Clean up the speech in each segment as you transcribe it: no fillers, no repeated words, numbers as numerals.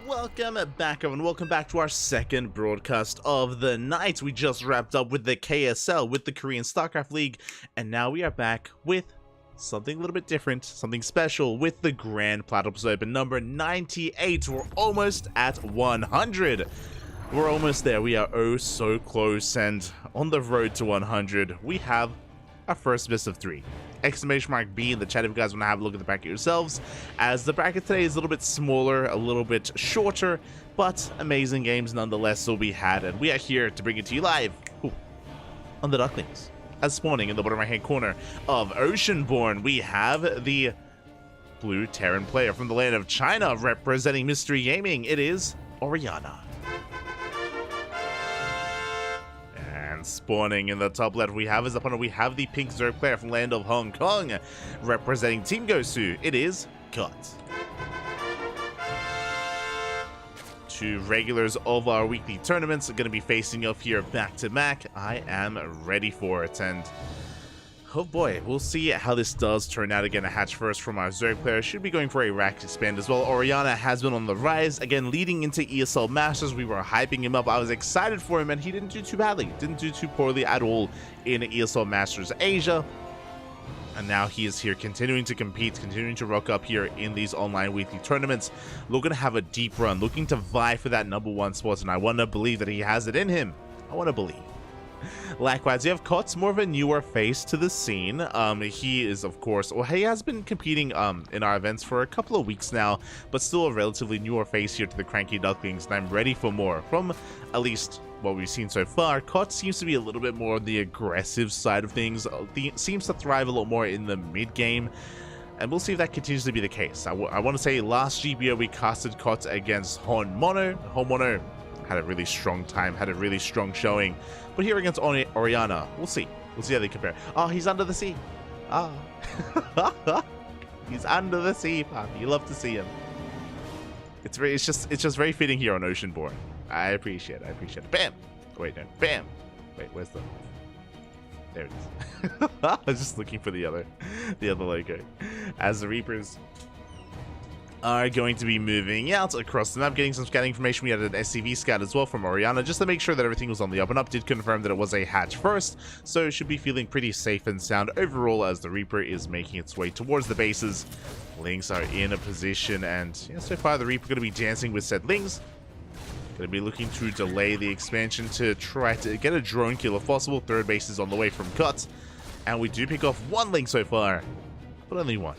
Welcome back, everyone. Welcome back to our second broadcast of the night. We just wrapped up with the KSL, with the Korean StarCraft League, and now we are back with something a little bit different, something special, with the Grand Platypus Open number 98. We're almost at 100. We're almost there. We are oh so close, and on the road to 100, we have our first best of 3. Exclamation mark B in the chat if you guys want to have a look at the bracket yourselves, as the bracket today is a little bit smaller, a little bit shorter, but amazing games nonetheless will be had, and we are here to bring it to you live on the Ducklings. As spawning in the bottom right hand corner of Oceanborn, we have the blue Terran player from the land of China representing Mystery Gaming. It is Oriana. Spawning in the top left, we have his opponent. We have the pink Zerg player from land of Hong Kong representing Team Gosu. It is Cut. Two regulars of our weekly tournaments are going to be facing off here back to back. I am ready for it, and oh boy, we'll see how this does turn out. Again, a hatch first from our Zerg player. Should be going for a rack expand as well. Oriana has been on the rise. Again, leading into ESL Masters, we were hyping him up. I was excited for him, and he didn't do too badly. Didn't do too poorly at all in ESL Masters Asia. And now he is here continuing to compete, continuing to rock up here in these online weekly tournaments. Looking to have a deep run, looking to vie for that #1 spot, and I want to believe that he has it in him. I want to believe. Likewise, you have Kotz, more of a newer face to the scene. He is, of course, well, he has been competing in our events for a couple of weeks now, but still a relatively newer face here to the CranKy Ducklings, and I'm ready for more from at least what we've seen so far. Kotz seems to be a little bit more on the aggressive side of things, seems to thrive a lot more in the mid-game, and we'll see if that continues to be the case. I want to say last GBO we casted Kotz against Honmono. Honmono had a really strong time, had a really strong showing. But here against Oriana, we'll see. We'll see how they compare. Oh, he's under the sea. Ah. He's under the sea, Poppy. You love to see him. It's just very fitting here on Oceanborn. I appreciate it. Bam! Wait, no. Bam! Wait, where's the... There it is. I was just looking for the other logo. As the Reapers are going to be moving out across the map, getting some scouting information. We had an SCV scout as well from Oriana, just to make sure that everything was on the up and up. Did confirm that it was a hatch first, so should be feeling pretty safe and sound overall as the Reaper is making its way towards the bases. Lings are in a position, and yeah, so far the Reaper going to be dancing with said Lings. Going to be looking to delay the expansion to try to get a drone kill if possible. Third base is on the way from Cut, and we do pick off one Ling so far, but only one.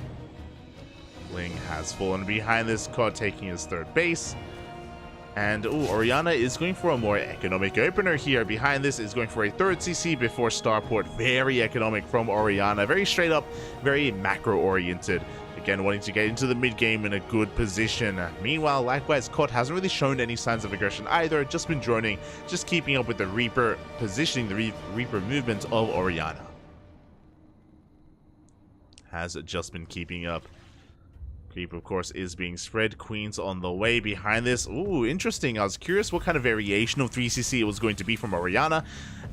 Ling has fallen behind this, Cod taking his third base. And Oriana is going for a more economic opener here. Behind this is going for a third CC before Starport. Very economic from Oriana. Very straight up, very macro oriented. Again, wanting to get into the mid game in a good position. Meanwhile, likewise, Cod hasn't really shown any signs of aggression either. Just been droning, just keeping up with the Reaper, positioning the Reaper movement of Oriana. Has just been keeping up. Creep, of course, is being spread. Queen's on the way behind this. Ooh, interesting. I was curious what kind of variation of 3CC it was going to be from Oriana,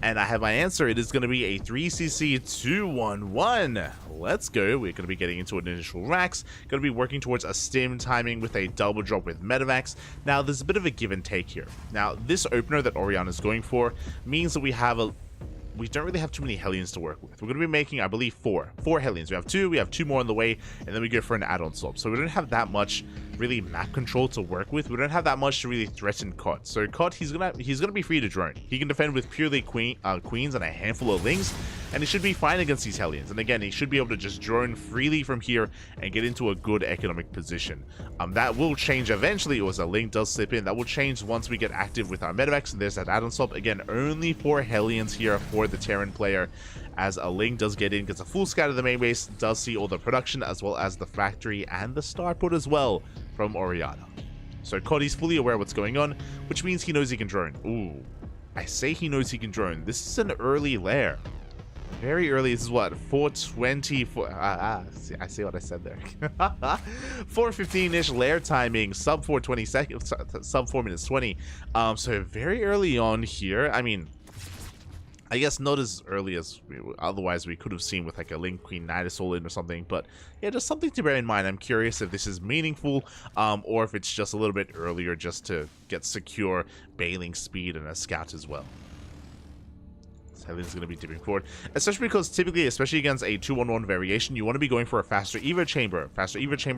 and I have my answer. It is going to be a 3CC 2-1-1. Let's go. We're going to be getting into an initial racks. Going to be working towards a stim timing with a double drop with Medivacs. Now, there's a bit of a give and take here. Now, this opener that Oriana is going for means that we have a we don't really have too many Hellions to work with. We're going to be making, I believe, four Hellions. We have two more on the way, and then we go for an add-on swap. So we don't have that much really map control to work with. We don't have that much to really threaten Kot. So Kot, he's gonna be free to drone. He can defend with purely queens and a handful of lings, and he should be fine against these Hellions. And again, he should be able to just drone freely from here and get into a good economic position. That will change eventually, or as a ling does slip in. That will change once we get active with our medevacs, and there's that add-on swap. Again, only 4 Hellions here for the Terran player, as a ling does get in, gets a full scout of the main base, does see all the production as well as the factory and the starport as well from Oriana. So Cody's fully aware of what's going on, which means he knows he can drone. Ooh, I say he knows he can drone. This is an early lair. Very early. This is what, 4:20. I see what I said there. 4:15-ish lair timing, sub 4:20 seconds, sub 4 minutes 20. So very early on here. I mean, I guess not as early as otherwise we could have seen with like a Ling Queen Knight Soul in or something, but yeah, just something to bear in mind. I'm curious if this is meaningful, or if it's just a little bit earlier just to get secure bailing speed and a scout as well. Hellions going to be dipping forward, especially because typically, especially against a 2-1-1 variation, you want to be going for a faster Evo chamber,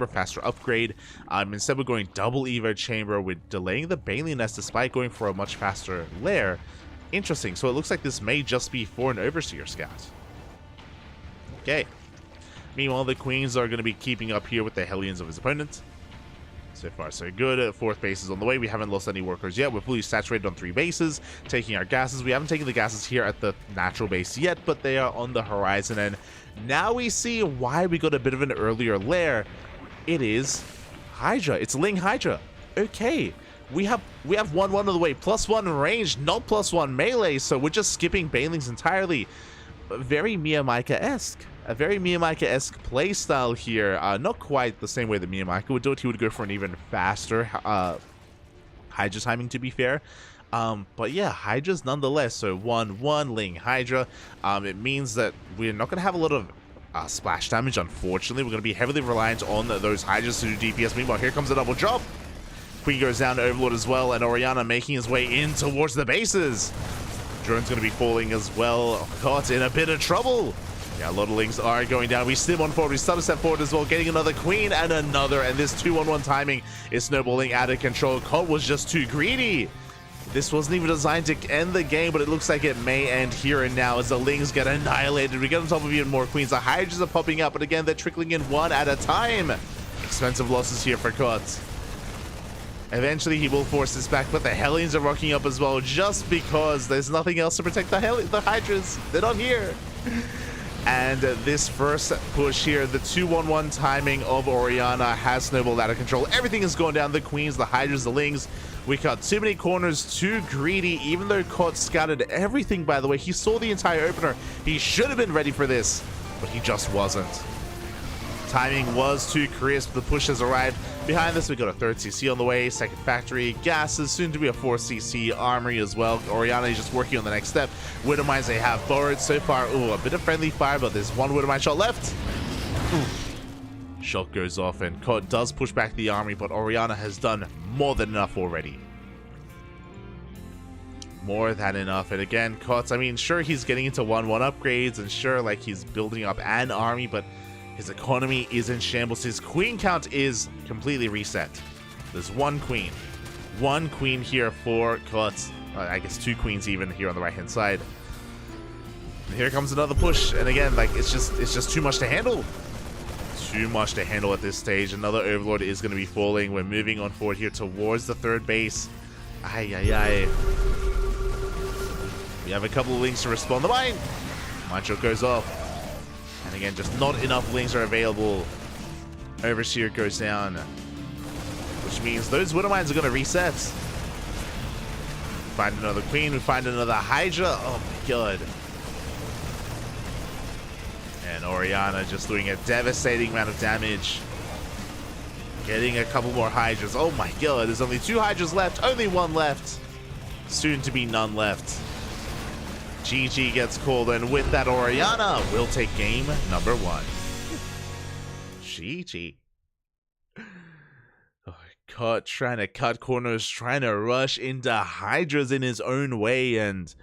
faster upgrade. Instead we're going double Evo chamber with delaying the bailing nest despite going for a much faster lair. Interesting. So it looks like this may just be for an overseer scout. Okay. Meanwhile, the queens are going to be keeping up here with the Hellions of his opponent. So far, so good. 4th base is on the way. We haven't lost any workers yet. We're fully saturated on 3 bases, taking our gases. We haven't taken the gases here at the natural base yet, but they are on the horizon. And now we see why we got a bit of an earlier lair. It is Hydra. It's Ling Hydra. Okay. We have 1-1 on the way. +1 range, not +1 melee. So we're just skipping Bailings entirely. Very Miyamika-esque. A very Miyamika-esque playstyle here. Not quite the same way that Miyamika would do it. He would go for an even faster Hydra timing, to be fair. But yeah, Hydra's nonetheless. So 1-1 Ling Hydra. It means that we're not going to have a lot of splash damage, unfortunately. We're going to be heavily reliant on those Hydras to do DPS. Meanwhile, here comes a double drop. Queen goes down to Overlord as well, and Oriana making his way in towards the bases. Drone's going to be falling as well. Caught in a bit of trouble. Yeah, a lot of lings are going down. We stim on forward. We start to step forward as well, getting another queen and another. And this 2-1-1 timing is snowballing out of control. Cod was just too greedy. This wasn't even designed to end the game, but it looks like it may end here and now as the lings get annihilated. We get on top of even more queens. The Hydras are popping up, but again, they're trickling in one at a time. Expensive losses here for Cod. Eventually, he will force this back, but the Hellions are rocking up as well, just because there's nothing else to protect the Hydras. They're not here. And this first push here, the 2-1-1 timing of Oriana has snowballed out of control. Everything is going down. The queens, the Hydras, the lings. We cut too many corners, too greedy, even though Kot scouted everything, by the way. He saw the entire opener. He should have been ready for this, but he just wasn't. Timing was too crisp. The push has arrived. Behind this, we got a 3rd CC on the way, 2nd factory, gases, soon to be a 4th CC armory as well. Oriana is just working on the next step. Widow mines they have borrowed so far. Ooh, a bit of friendly fire, but there's one Widow mine shot left. Ooh. Shot goes off, and Cod does push back the army, but Oriana has done more than enough already. More than enough. And again, Cod, I mean, sure, he's getting into 1-1 upgrades, and sure, like, he's building up an army, but his economy is in shambles. His queen count is completely reset. There's one queen. One queen here for Klutz. I guess 2 queens even here on the right-hand side. And here comes another push. And again, like, it's just too much to handle. Too much to handle at this stage. Another Overlord is going to be falling. We're moving on forward here towards the 3rd base. Ay, ay, ay. We have a couple of links to respond. The mine! Mine shot goes off. And again, just not enough lings are available. Overseer goes down. Which means those Widow Mines are going to reset. Find another queen. We find another Hydra. Oh my god. And Oriana just doing a devastating amount of damage. Getting a couple more Hydras. Oh my god. There's only 2 Hydras left. Only 1 left. Soon to be none left. GG gets called, and with that, Oriana will take game number 1. GG. Oh, trying to cut corners, trying to rush into Hydras in his own way, and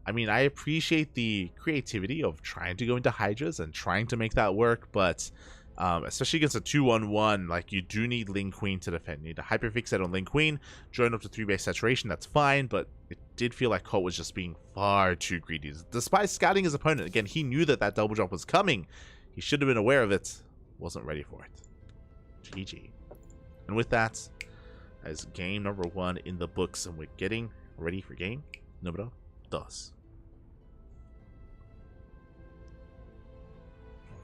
I mean, I appreciate the creativity of trying to go into Hydras and trying to make that work, but especially against a 2-1-1, like, you do need Ling Queen to defend. You need a Hyperfix set on Ling Queen, join up to 3-base saturation, that's fine, but it did feel like Kot was just being far too greedy. Despite scouting his opponent, again, he knew that that double jump was coming. He should have been aware of it, wasn't ready for it. GG. And with that, as game number 1 in the books, and we're getting ready for game number 2.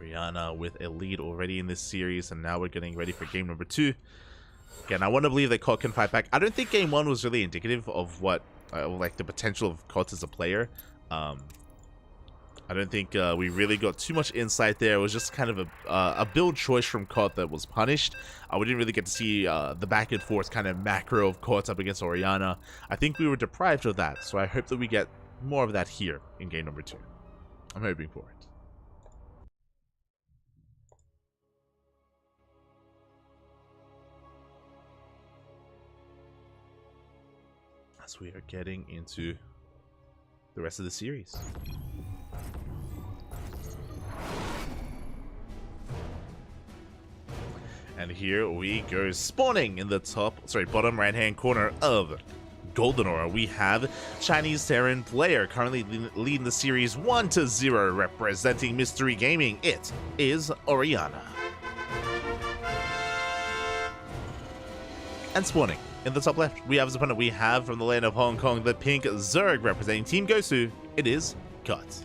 Oriana with a lead already in this series, and now we're getting ready for game number 2. Again, I want to believe that Kot can fight back. I don't think game 1 was really indicative of what, like, the potential of Kot as a player. I don't think we really got too much insight there. It was just kind of a build choice from Kot that was punished. We didn't really get to see the back and forth kind of macro of Kot up against Oriana. I think we were deprived of that, so I hope that we get more of that here in game number 2. I'm hoping for it. As we are getting into the rest of the series. And here we go, spawning in the bottom right-hand corner of Golden Aura. We have Chinese Terran player currently leading the series 1-0, representing Mystery Gaming. It is Oriana. And spawning in the top left, we have as opponent, we have from the land of Hong Kong, the pink Zerg, representing Team Gosu. It is Kot.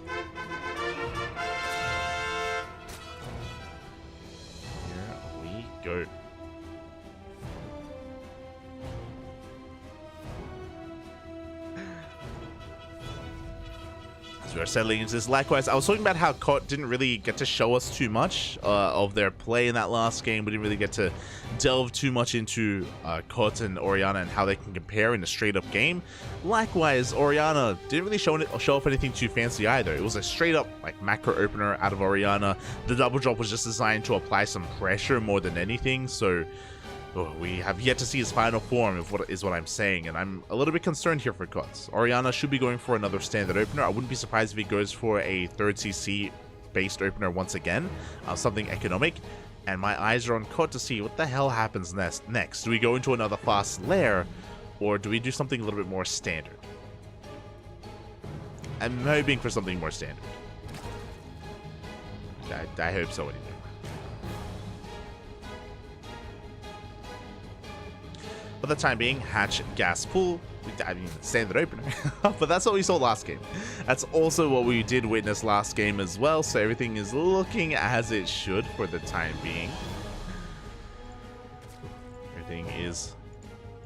Go. As we are settling into this, likewise, I was talking about how Kot didn't really get to show us too much of their play in that last game. We didn't really get to delve too much into Kot and Oriana and how they can compare in a straight-up game. Likewise, Oriana didn't really show off anything too fancy either. It was a straight-up like macro opener out of Oriana. The double drop was just designed to apply some pressure more than anything, so we have yet to see his final form, is what I'm saying, and I'm a little bit concerned here for Kot. Oriana should be going for another standard opener. I wouldn't be surprised if he goes for a 3rd CC based opener once again, something economic. And my eyes are on Kot to see what the hell happens next. Do we go into another fast lair, or do we do something a little bit more standard? I'm hoping for something more standard. I hope so anyway. For the time being, hatch, gas, pool. I mean, standard opener. But that's what we saw last game. That's also what we did witness last game as well. So everything is looking as it should for the time being. Everything is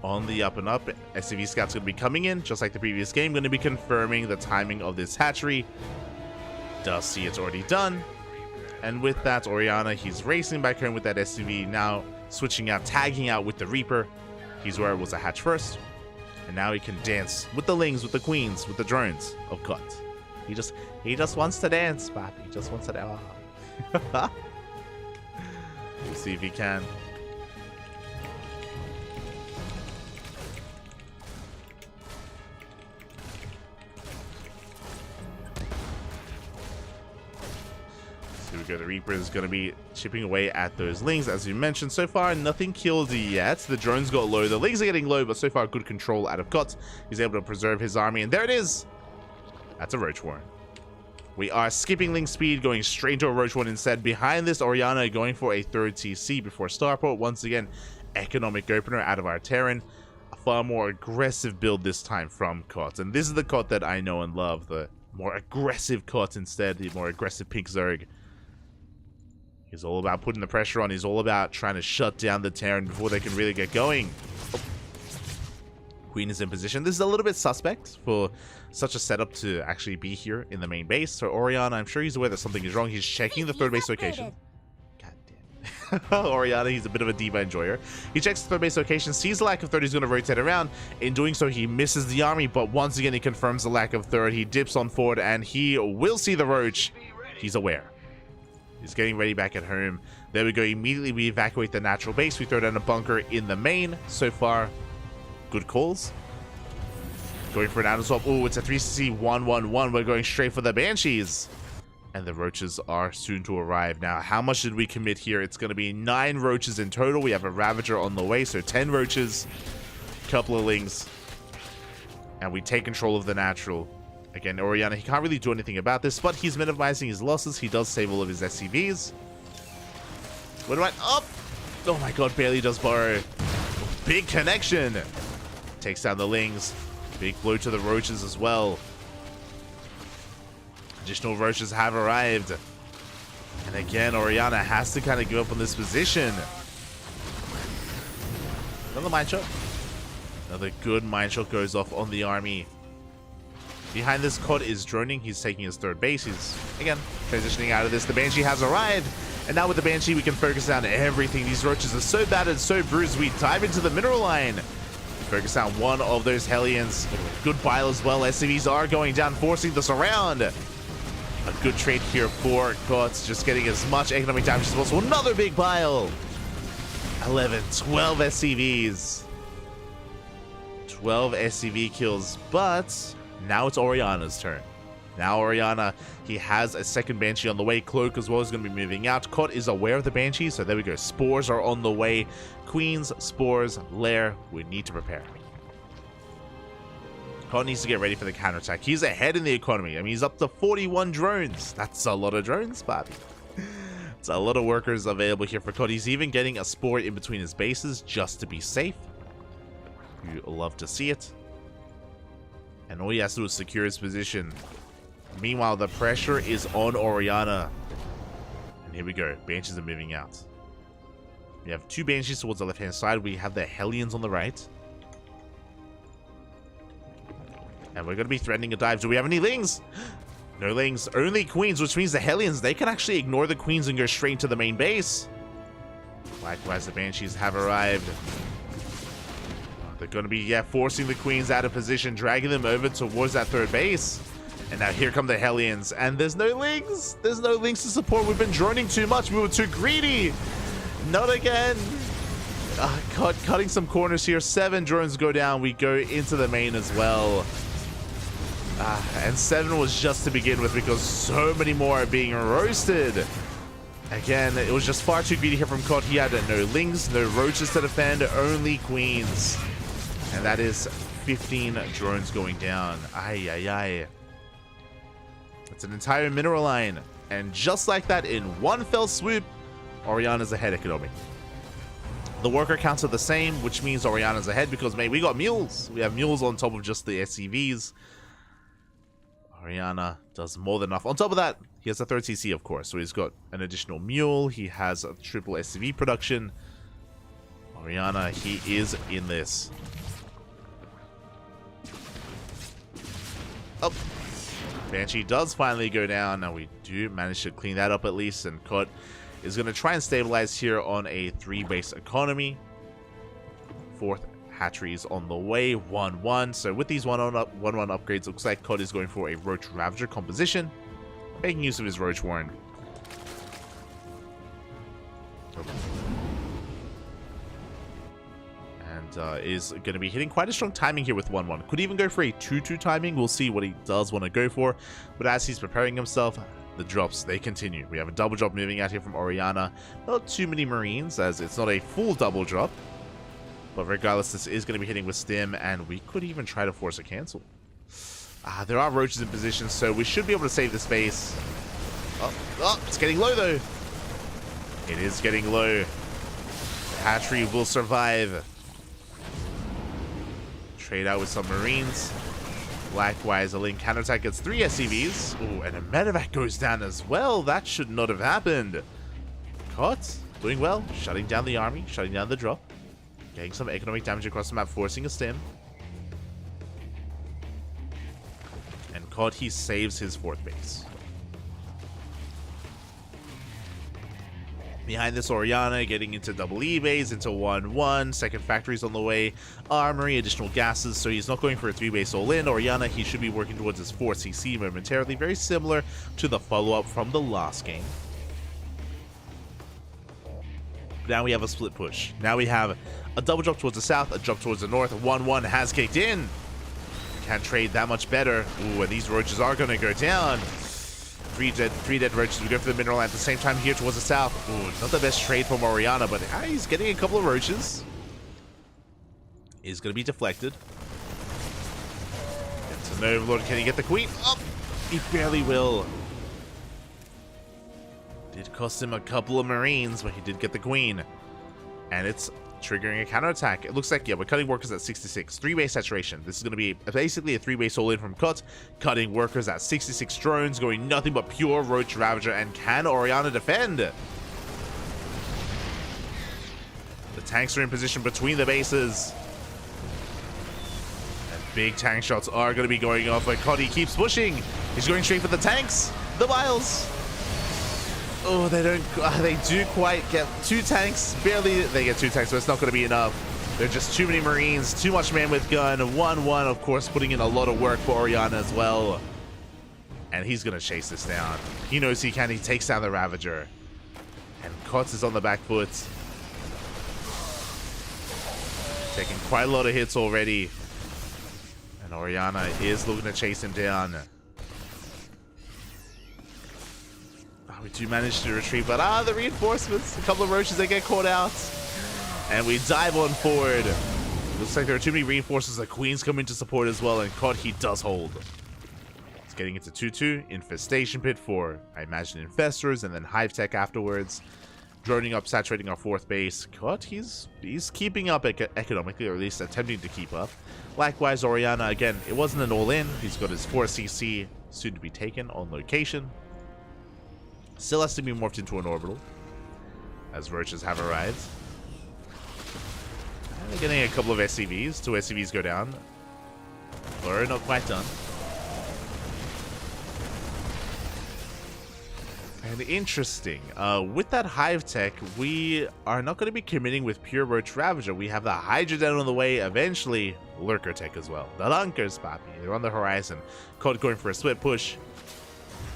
on the up and up. SCV Scout's going to be coming in, just like the previous game. Going to be confirming the timing of this hatchery. Does see it's already done. And with that, Oriana, he's racing back home with that SCV. Now switching out, tagging out with the Reaper. He's where it was a hatch first, and now he can dance with the lings, with the queens, with the drones of Kot. He just wants to dance, Pop. He just wants to dance. We'll see if he can. Here we go. The Reaper is going to be chipping away at those lings. As you mentioned, so far nothing killed yet. The drones got low. The lings are getting low, but so far good control out of Kot. He's able to preserve his army, and there it is. That's a Roach Warren. We are skipping ling speed, going straight into a Roach Warren instead. Behind this, Oriana going for a 3rd CC before Starport. Once again, economic opener out of our Terran. A far more aggressive build this time from Kot. And this is the Kot that I know and love. The more aggressive Kot instead. The more aggressive pink Zerg. He's all about putting the pressure on. He's all about trying to shut down the Terran before they can really get going. Oh. Queen is in position. This is a little bit suspect for such a setup to actually be here in the main base. So Oriana, I'm sure he's aware that something is wrong. He's checking the 3rd base location. God damn. Oriana, he's a bit of a diva enjoyer. He checks the 3rd base location, sees the lack of 3rd, he's going to rotate around. In doing so, he misses the army, but once again, he confirms the lack of 3rd. He dips on forward, and he will see the Roach. He's aware. He's getting ready back at home. There we go. Immediately we evacuate the natural base. We throw down a bunker in the main. So far, good calls. Going for an auto swap. Oh, it's a 3CC 1-1-1. We're going straight for the Banshees. And the roaches are soon to arrive. Now, how much did we commit here? It's going to be 9 roaches in total. We have a Ravager on the way, so 10 roaches, couple of lings, and we take control of the natural. Again, Oriana, he can't really do anything about this, but he's minimizing his losses. He does save all of his SCVs. What do I... Up! Oh my god, barely does borrow. Big connection. Takes down the lings. Big blow to the roaches as well. Additional roaches have arrived. And again, Oriana has to kind of give up on this position. Another mine shot. Another good mine shot goes off on the army. Behind this, COD is droning. He's taking his 3rd base. He's, again, transitioning out of this. The Banshee has arrived. And now with the Banshee, we can focus down everything. These roaches are so battered, so bruised. We dive into the mineral line. Focus down one of those Hellions. Good bile as well. SCVs are going down, forcing this around. A good trade here for COTS, just getting as much economic damage as possible. Another big bile. 11, 12 SCVs. 12 SCV kills, but now it's Oriana's turn. Now Oriana, he has a 2nd Banshee on the way. Cloak as well is going to be moving out. COT is aware of the Banshee, so there we go. Spores are on the way. Queens, Spores, Lair, we need to prepare. COT needs to get ready for the counterattack. He's ahead in the economy. I mean, he's up to 41 drones. That's a lot of drones, Bobby. It's a lot of workers available here for COT. He's even getting a Spore in between his bases just to be safe. You love to see it. And all he has to do is secure his position. Meanwhile, the pressure is on Oriana. And here we go. Banshees are moving out. We have 2 Banshees towards the left-hand side. We have the Hellions on the right. And we're going to be threatening a dive. Do we have any lings? No lings. Only queens, which means the Hellions, they can actually ignore the queens and go straight to the main base. Likewise, the Banshees have arrived. They're going to be, forcing the queens out of position, dragging them over towards that 3rd base. And now here come the Hellions. And there's no lings. There's no lings to support. We've been droning too much. We were too greedy. Not again. Cutting some corners here. 7 drones go down. We go into the main as well. And 7 was just to begin with because so many more are being roasted. Again, it was just far too greedy here from COD. He had no lings, no roaches to defend, only queens. And that is 15 drones going down. Ay, ay, ay. It's an entire mineral line. And just like that, in one fell swoop, Oriana's ahead economic. The worker counts are the same, which means Oriana's ahead because, mate, we got mules. We have mules on top of just the SCVs. Oriana does more than enough. On top of that, he has a 3rd CC, of course. So he's got an additional mule. He has a triple SCV production. Oriana, he is in this. Oh. Banshee does finally go down. Now we do manage to clean that up at least. And COD is going to try and stabilize here on a 3-base economy. 4th hatcheries on the way, 1-1. So with these 1-1 upgrades, looks like COD is going for a Roach Ravager composition, making use of his Roach Warren. And is going to be hitting quite a strong timing here with 1-1. Could even go for a 2-2 timing. We'll see what he does want to go for. But as he's preparing himself, the drops, they continue. We have a double drop moving out here from Oriana. Not too many Marines, as it's not a full double drop. But regardless, this is going to be hitting with Stim, and we could even try to force a cancel. There are roaches in position, so we should be able to save the space. Oh, it's getting low, though. It is getting low. The hatchery will survive. Trade out with some Marines. Likewise, a link counterattack gets 3 SCVs. Ooh, and a medevac goes down as well. That should not have happened. Caught. Doing well. Shutting down the army. Shutting down the drop. Getting some economic damage across the map. Forcing a stim. And COD, he saves his 4th base. Behind this, Oriana getting into double E base, into 1-1. 2nd factory's on the way. Armory, additional gases, so he's not going for a 3-base all-in. Oriana, he should be working towards his 4 CC momentarily. Very similar to the follow-up from the last game. Now we have a split push. Now we have a double drop towards the south, a drop towards the north. 1-1 has kicked in. can't trade that much better. Ooh, and these roaches are going to go down. Three dead roaches. We go for the mineral at the same time here towards the south. Ooh, not the best trade from Oriana, but he's getting a couple of roaches. Is going to be deflected. Gets an overlord. Can he get the queen? Oh, he barely will. Did cost him a couple of marines, but he did get the queen. And it's triggering a counterattack. It looks like, yeah, we're cutting workers at 66. 3-way saturation. This is going to be basically a 3-way all-in from cut. Cutting workers at 66 drones, going nothing but pure Roach Ravager. And can Oriana defend? The tanks are in position between the bases. Big tank shots are going to be going off, but Cody keeps pushing. He's going straight for the tanks. The vials. Oh, they do quite get 2 tanks. Barely they get 2 tanks, but it's not going to be enough. They're just too many marines, too much man with gun. 1-1, of course, putting in a lot of work for Oriana as well. And he's going to chase this down. He knows he can. He takes down the Ravager. And Kotz is on the back foot. Taking quite a lot of hits already. And Oriana is looking to chase him down. Oh, we do manage to retreat, but the reinforcements, a couple of roaches, they get caught out. And we dive on forward. Looks like there are too many reinforcements. The queens come in to support as well, and Cod, he does hold. It's getting into 2-2. Infestation pit for, I imagine, infestors, and then hive tech afterwards. Droning up, saturating our 4th base. Cod, he's keeping up economically, or at least attempting to keep up. Likewise, Oriana, again, it wasn't an all-in. He's got his 4CC soon to be taken on location. Still has to be morphed into an orbital, as roaches have arrived. And they're getting a couple of SCVs. 2 SCVs go down. Blur not quite done. And interesting, with that hive tech, we are not going to be committing with pure Roach Ravager. We have the Hydra Den on the way, eventually Lurker tech as well. The Lunkers, papi, they're on the horizon. Cod going for a split push,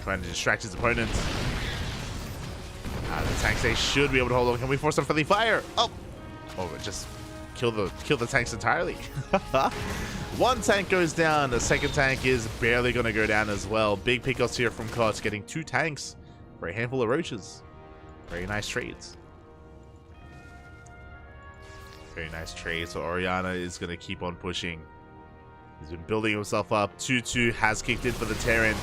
trying to distract his opponent. The tanks, they should be able to hold on. Can we force some friendly fire? Oh, just kill the tanks entirely. 1 tank goes down. The 2nd tank is barely going to go down as well. Big pickups here from Cod, getting 2 tanks. For a handful of roaches. Very nice trades. Very nice trade. So Oriana is going to keep on pushing. He's been building himself up. 2-2 has kicked in for the Terran.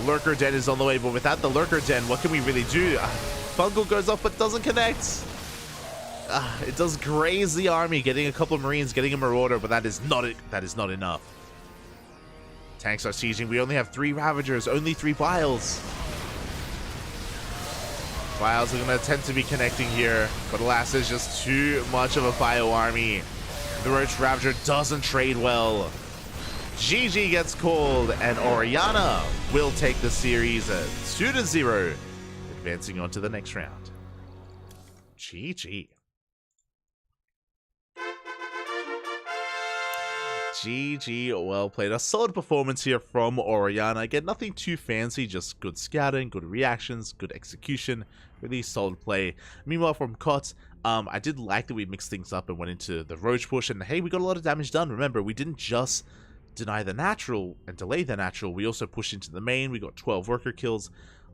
Lurker Den is on the way, but without the Lurker Den, what can we really do? Fungal goes off but doesn't connect. It does graze the army, getting a couple of Marines, getting a Marauder, but that is not it. That is not enough. Tanks are sieging. We only have 3 Ravagers, only 3 Vials. Vials are going to attempt to be connecting here, but alas, there's just too much of a Bio army. The Roach Ravager doesn't trade well. GG gets called, and Oriana will take the series 2-0, advancing on to the next round. GG. GG, well played. A solid performance here from Oriana. Again, nothing too fancy, just good scouting, good reactions, good execution, really solid play. Meanwhile, from Kot, I did like that we mixed things up and went into the Roach push, and hey, we got a lot of damage done. Remember, we didn't just deny the natural and delay the natural, we also pushed into the main. We got 12 worker kills.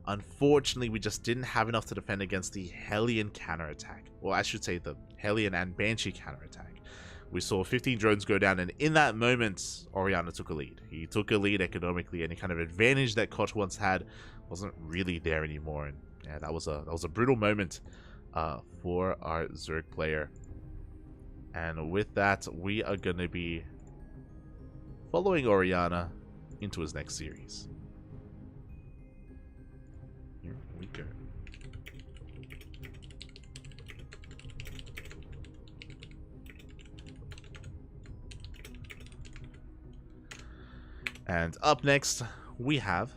Unfortunately, we just didn't have enough to defend against the Hellion counterattack. Well, I should say the Hellion and Banshee counterattack. We saw 15 drones go down, and in that moment, Oriana took a lead. He took a lead economically, any kind of advantage that Koch once had wasn't really there anymore. And yeah, that was a brutal moment for our Zerg player. And with that, we are going to be following Oriana into his next series. Here we go. And up next, we have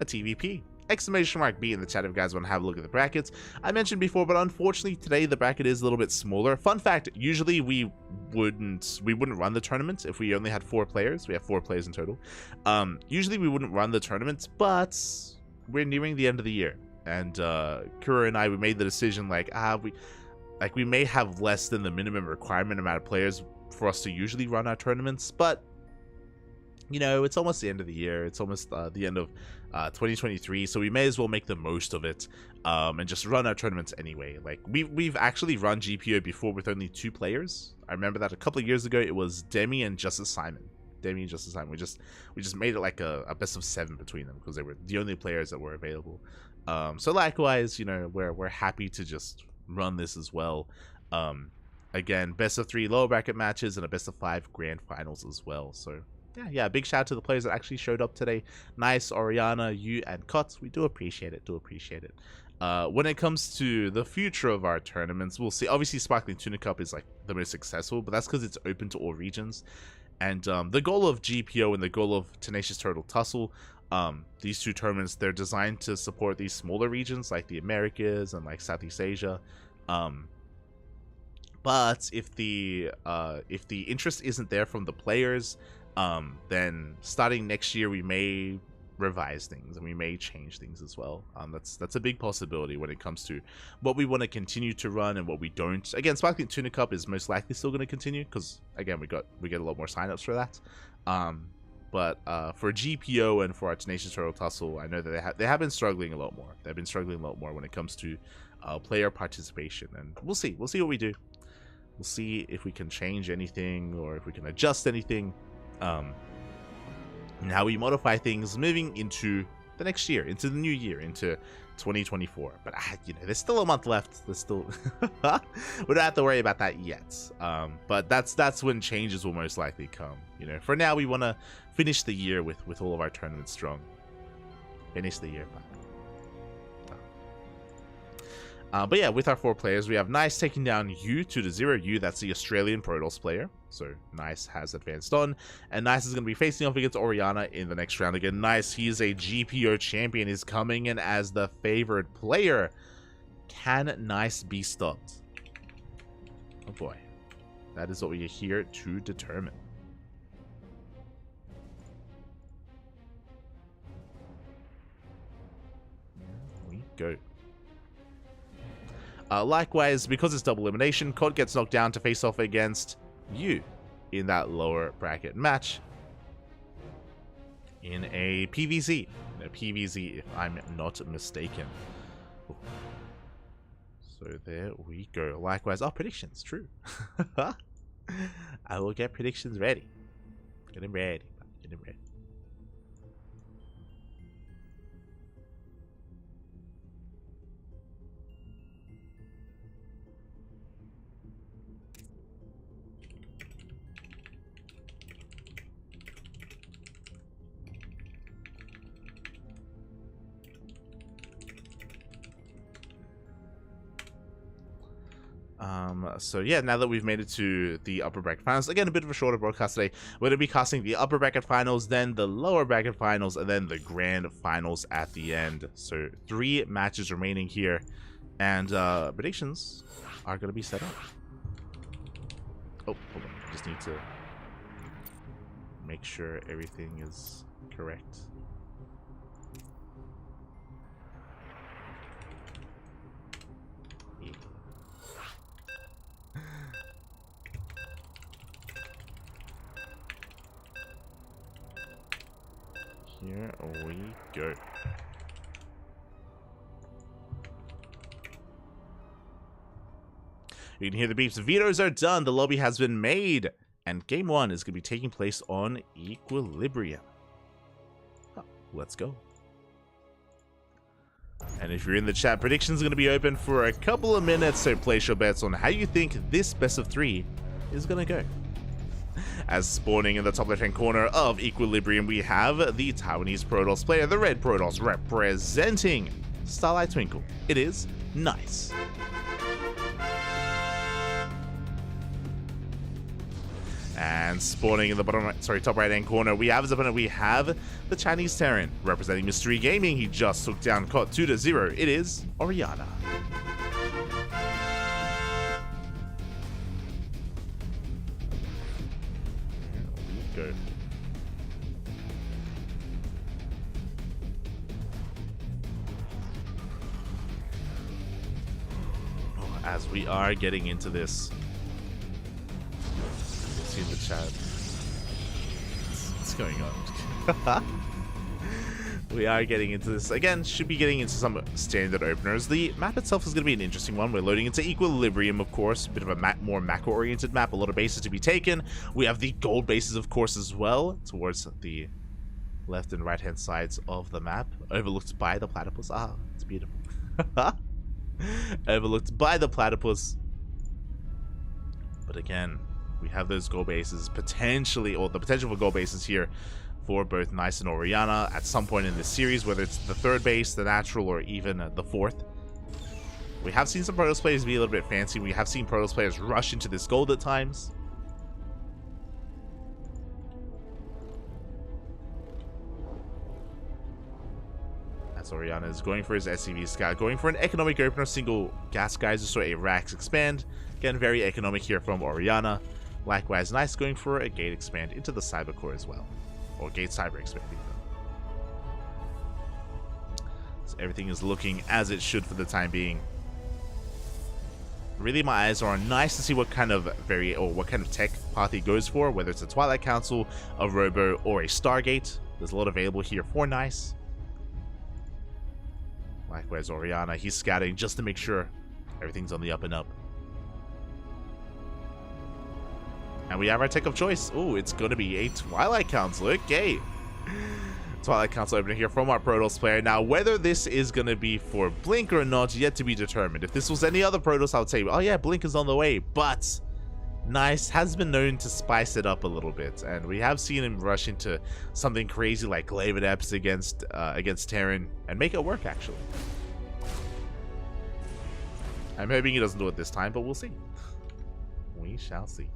a TVP. Exclamation mark B in the chat if you guys want to have a look at the brackets. I mentioned before, but unfortunately today the bracket is a little bit smaller. Fun fact, usually we wouldn't run the tournament if we only had 4 players. We have 4 players in total. Usually we wouldn't run the tournament, but we're nearing the end of the year. And Kura and I, we made the decision we may have less than the minimum requirement amount of players for us to usually run our tournaments, but you know, it's almost the end of the year. It's almost the end of 2023, so we may as well make the most of it and just run our tournaments anyway. Like we've actually run GPO before with only 2 players. I remember that a couple of years ago. It was Demi and Justice Simon. Demi and Justice Simon. We just made it like a best of 7 between them because they were the only players that were available. So likewise, you know, we're happy to just run this as well. Again, best of 3 lower bracket matches and a best of 5 grand finals as well. So yeah, big shout out to the players that actually showed up today. Nice, Oriana, you, and Kots. We do appreciate it. When it comes to the future of our tournaments, we'll see. Obviously, Sparkling Tuna Cup is like the most successful, but that's because it's open to all regions. And the goal of GPO and the goal of Tenacious Turtle Tussle, these 2 tournaments, they're designed to support these smaller regions like the Americas and like Southeast Asia. But if the interest isn't there from the players, then starting next year we may revise things and we may change things as well. That's a big possibility when it comes to what we want to continue to run and what we don't. Again, Sparkling Tuna Cup is most likely still going to continue because again we get a lot more signups for that. But for GPO and for our Tenacious Turtle Tussle, I know that they have been struggling a lot more. They've been struggling a lot more when it comes to player participation, and we'll see what we do. We'll see if we can change anything or if we can adjust anything. And how we modify things moving into the next year, into the new year, into 2024. But you know, there's still a month left. There's still we don't have to worry about that yet. But that's when changes will most likely come. You know, for now we want to finish the year with all of our tournaments strong. Finish the year. But yeah, with our 4 players, we have Nice taking down Yu 2-0. Yu, that's the Australian Protoss player. So Nice has advanced on. And Nice is going to be facing off against Oriana in the next round. Again, Nice, he is a GPO champion. He's coming in as the favored player. Can Nice be stopped? Oh boy. That is what we are here to determine. Here we go. Likewise, because it's double elimination, Cod gets knocked down to face off against Yu in that lower bracket match in a PVZ. If I'm not mistaken. Ooh. So there we go. Likewise, our predictions, true. I will get predictions ready. Get them ready. So yeah, now that we've made it to the upper bracket finals, again, a bit of a shorter broadcast today. We're going to be casting the upper bracket finals, then the lower bracket finals, and then the grand finals at the end. So 3 matches remaining here, and predictions are going to be set up. Oh, hold on. Just need to make sure everything is correct. Here we go. You can hear the beeps. Vetoes are done. The lobby has been made. And game 1 is going to be taking place on Equilibrium. Huh, let's go. And if you're in the chat, predictions are going to be open for a couple of minutes. So place your bets on how you think this best of 3 is going to go. As spawning in the top left-hand corner of Equilibrium, we have the Taiwanese Protoss player, the red Protoss, representing Starlight Twinkle. It is Nice. And spawning in the top right-hand corner, we have his opponent. We have the Chinese Terran, representing Mystery Gaming. He just took down Cot 2-0. It is Oriana. Go. As we are getting into this, see the chat. What's going on? We are getting into this again. Should be getting into some standard openers. The map itself is going to be an interesting one. We're loading into Equilibrium, of course, a bit of a more macro-oriented map. A lot of bases to be taken. We have the gold bases, of course, as well, towards the left and right hand sides of the map, overlooked by the platypus. Ah, it's beautiful. Overlooked by the platypus. But again, we have those gold bases potentially, or the potential for gold bases here for both Nice and Oriana at some point in this series, whether it's the third base, the natural, or even the fourth. We have seen some Protoss players be a little bit fancy. We have seen Protoss players rush into this gold at times. As Oriana is going for his SCV Scout, going for an economic opener, single gas geyser, so a Rax expand. Again, very economic here from Oriana. Likewise, Nice going for a gate expand into the Cyber Core as well. Or gate cyber expanding. So everything is looking as it should for the time being. Really, my eyes are on Nice to see what kind of what kind of tech path he goes for, whether it's a Twilight Council, a Robo, or a Stargate. There's a lot available here for Nice. Likewise, Oriana, he's scouting just to make sure everything's on the up and up. And we have our tech of choice. Oh, it's going to be a Twilight Council. Okay. Twilight Council opening here from our Protoss player. Now, whether this is going to be for Blink or not, yet to be determined. If this was any other Protoss, I would say, oh yeah, Blink is on the way. But Nice has been known to spice it up a little bit. And we have seen him rush into something crazy like Glaive Adepts against Terran and make it work, actually. I'm hoping he doesn't do it this time, but we'll see. We shall see.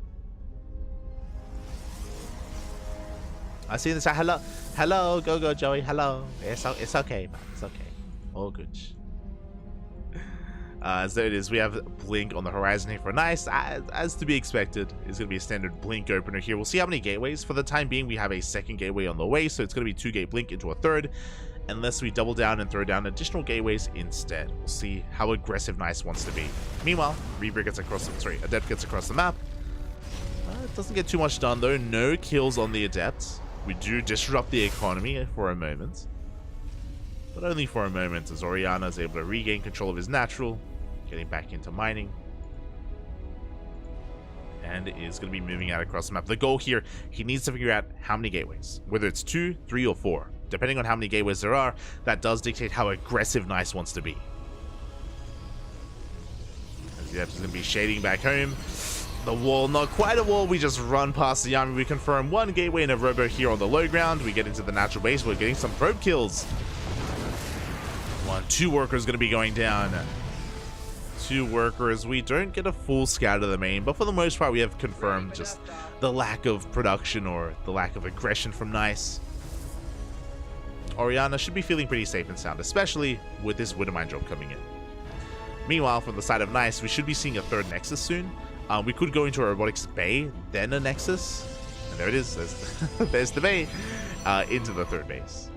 I see this. Hello, hello, go Joey. Hello. It's okay, man. It's okay. All good. So it is. We have Blink on the horizon here for Nice, as to be expected. It's going to be a standard Blink opener here. We'll see how many gateways. For the time being, we have a second gateway on the way, so it's going to be 2-gate Blink into a third, unless we double down and throw down additional gateways instead. We'll see how aggressive Nice wants to be. Meanwhile, Reaper gets across. Adept gets across the map. It doesn't get too much done though. No kills on the Adept. We do disrupt the economy for a moment, but only for a moment, as Oriana is able to regain control of his natural, getting back into mining, and is going to be moving out across the map. The goal here, he needs to figure out how many gateways, whether it's 2, 3, or 4. Depending on how many gateways there are, that does dictate how aggressive Nice wants to be. As the Adept is going to be shading back home. The wall, not quite a wall, we just run past the army. We confirm 1 gateway and a Robo here on the low ground. We get into the natural base, we're getting some probe kills. 2 workers going to be going down. 2 workers, we don't get a full scout of the main, but for the most part we have confirmed just the lack of production or the lack of aggression from Nice. Oriana should be feeling pretty safe and sound, especially with this Widowmine drop coming in. Meanwhile, from the side of Nice, we should be seeing a 3rd Nexus soon. We could go into a robotics bay, then a Nexus, and there it is. There's the bay, into the 3rd base.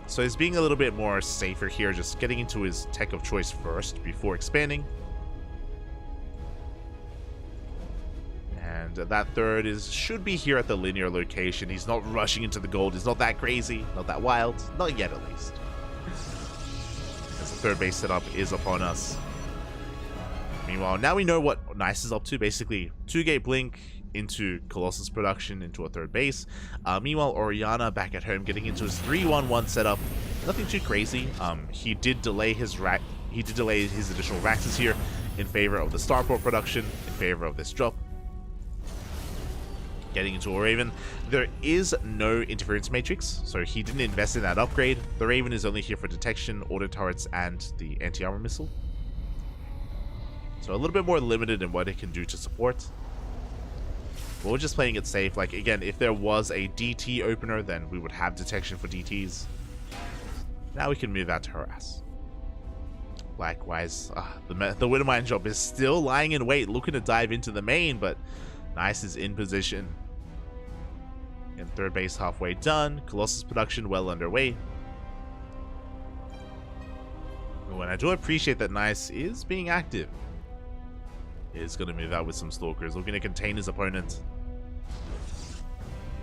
So he's being a little bit more safer here, just getting into his tech of choice first before expanding. And that 3rd should be here at the linear location. He's not rushing into the gold. He's not that crazy, not that wild, not yet at least. As the 3rd base setup is upon us. Meanwhile, now we know what Nice is up to. Basically, 2-gate Blink into Colossus production into a 3rd base. Meanwhile, Oriana back at home getting into his 3-1-1 setup. Nothing too crazy. He did delay his additional Raxes here in favor of the Starport production, in favor of this drop. Getting into a Raven. There is no interference matrix, so he didn't invest in that upgrade. The Raven is only here for detection, auto turrets, and the anti-armor missile. So a little bit more limited in what it can do to support. But we're just playing it safe. Like, again, if there was a DT opener, then we would have detection for DTs. Now we can move out to harass. Likewise, the Widowmine job is still lying in wait, looking to dive into the main, but Nice is in position. And 3rd base halfway done. Colossus production well underway. And I do appreciate that Nice is being active. Is going to move out with some Stalkers, looking to contain his opponent.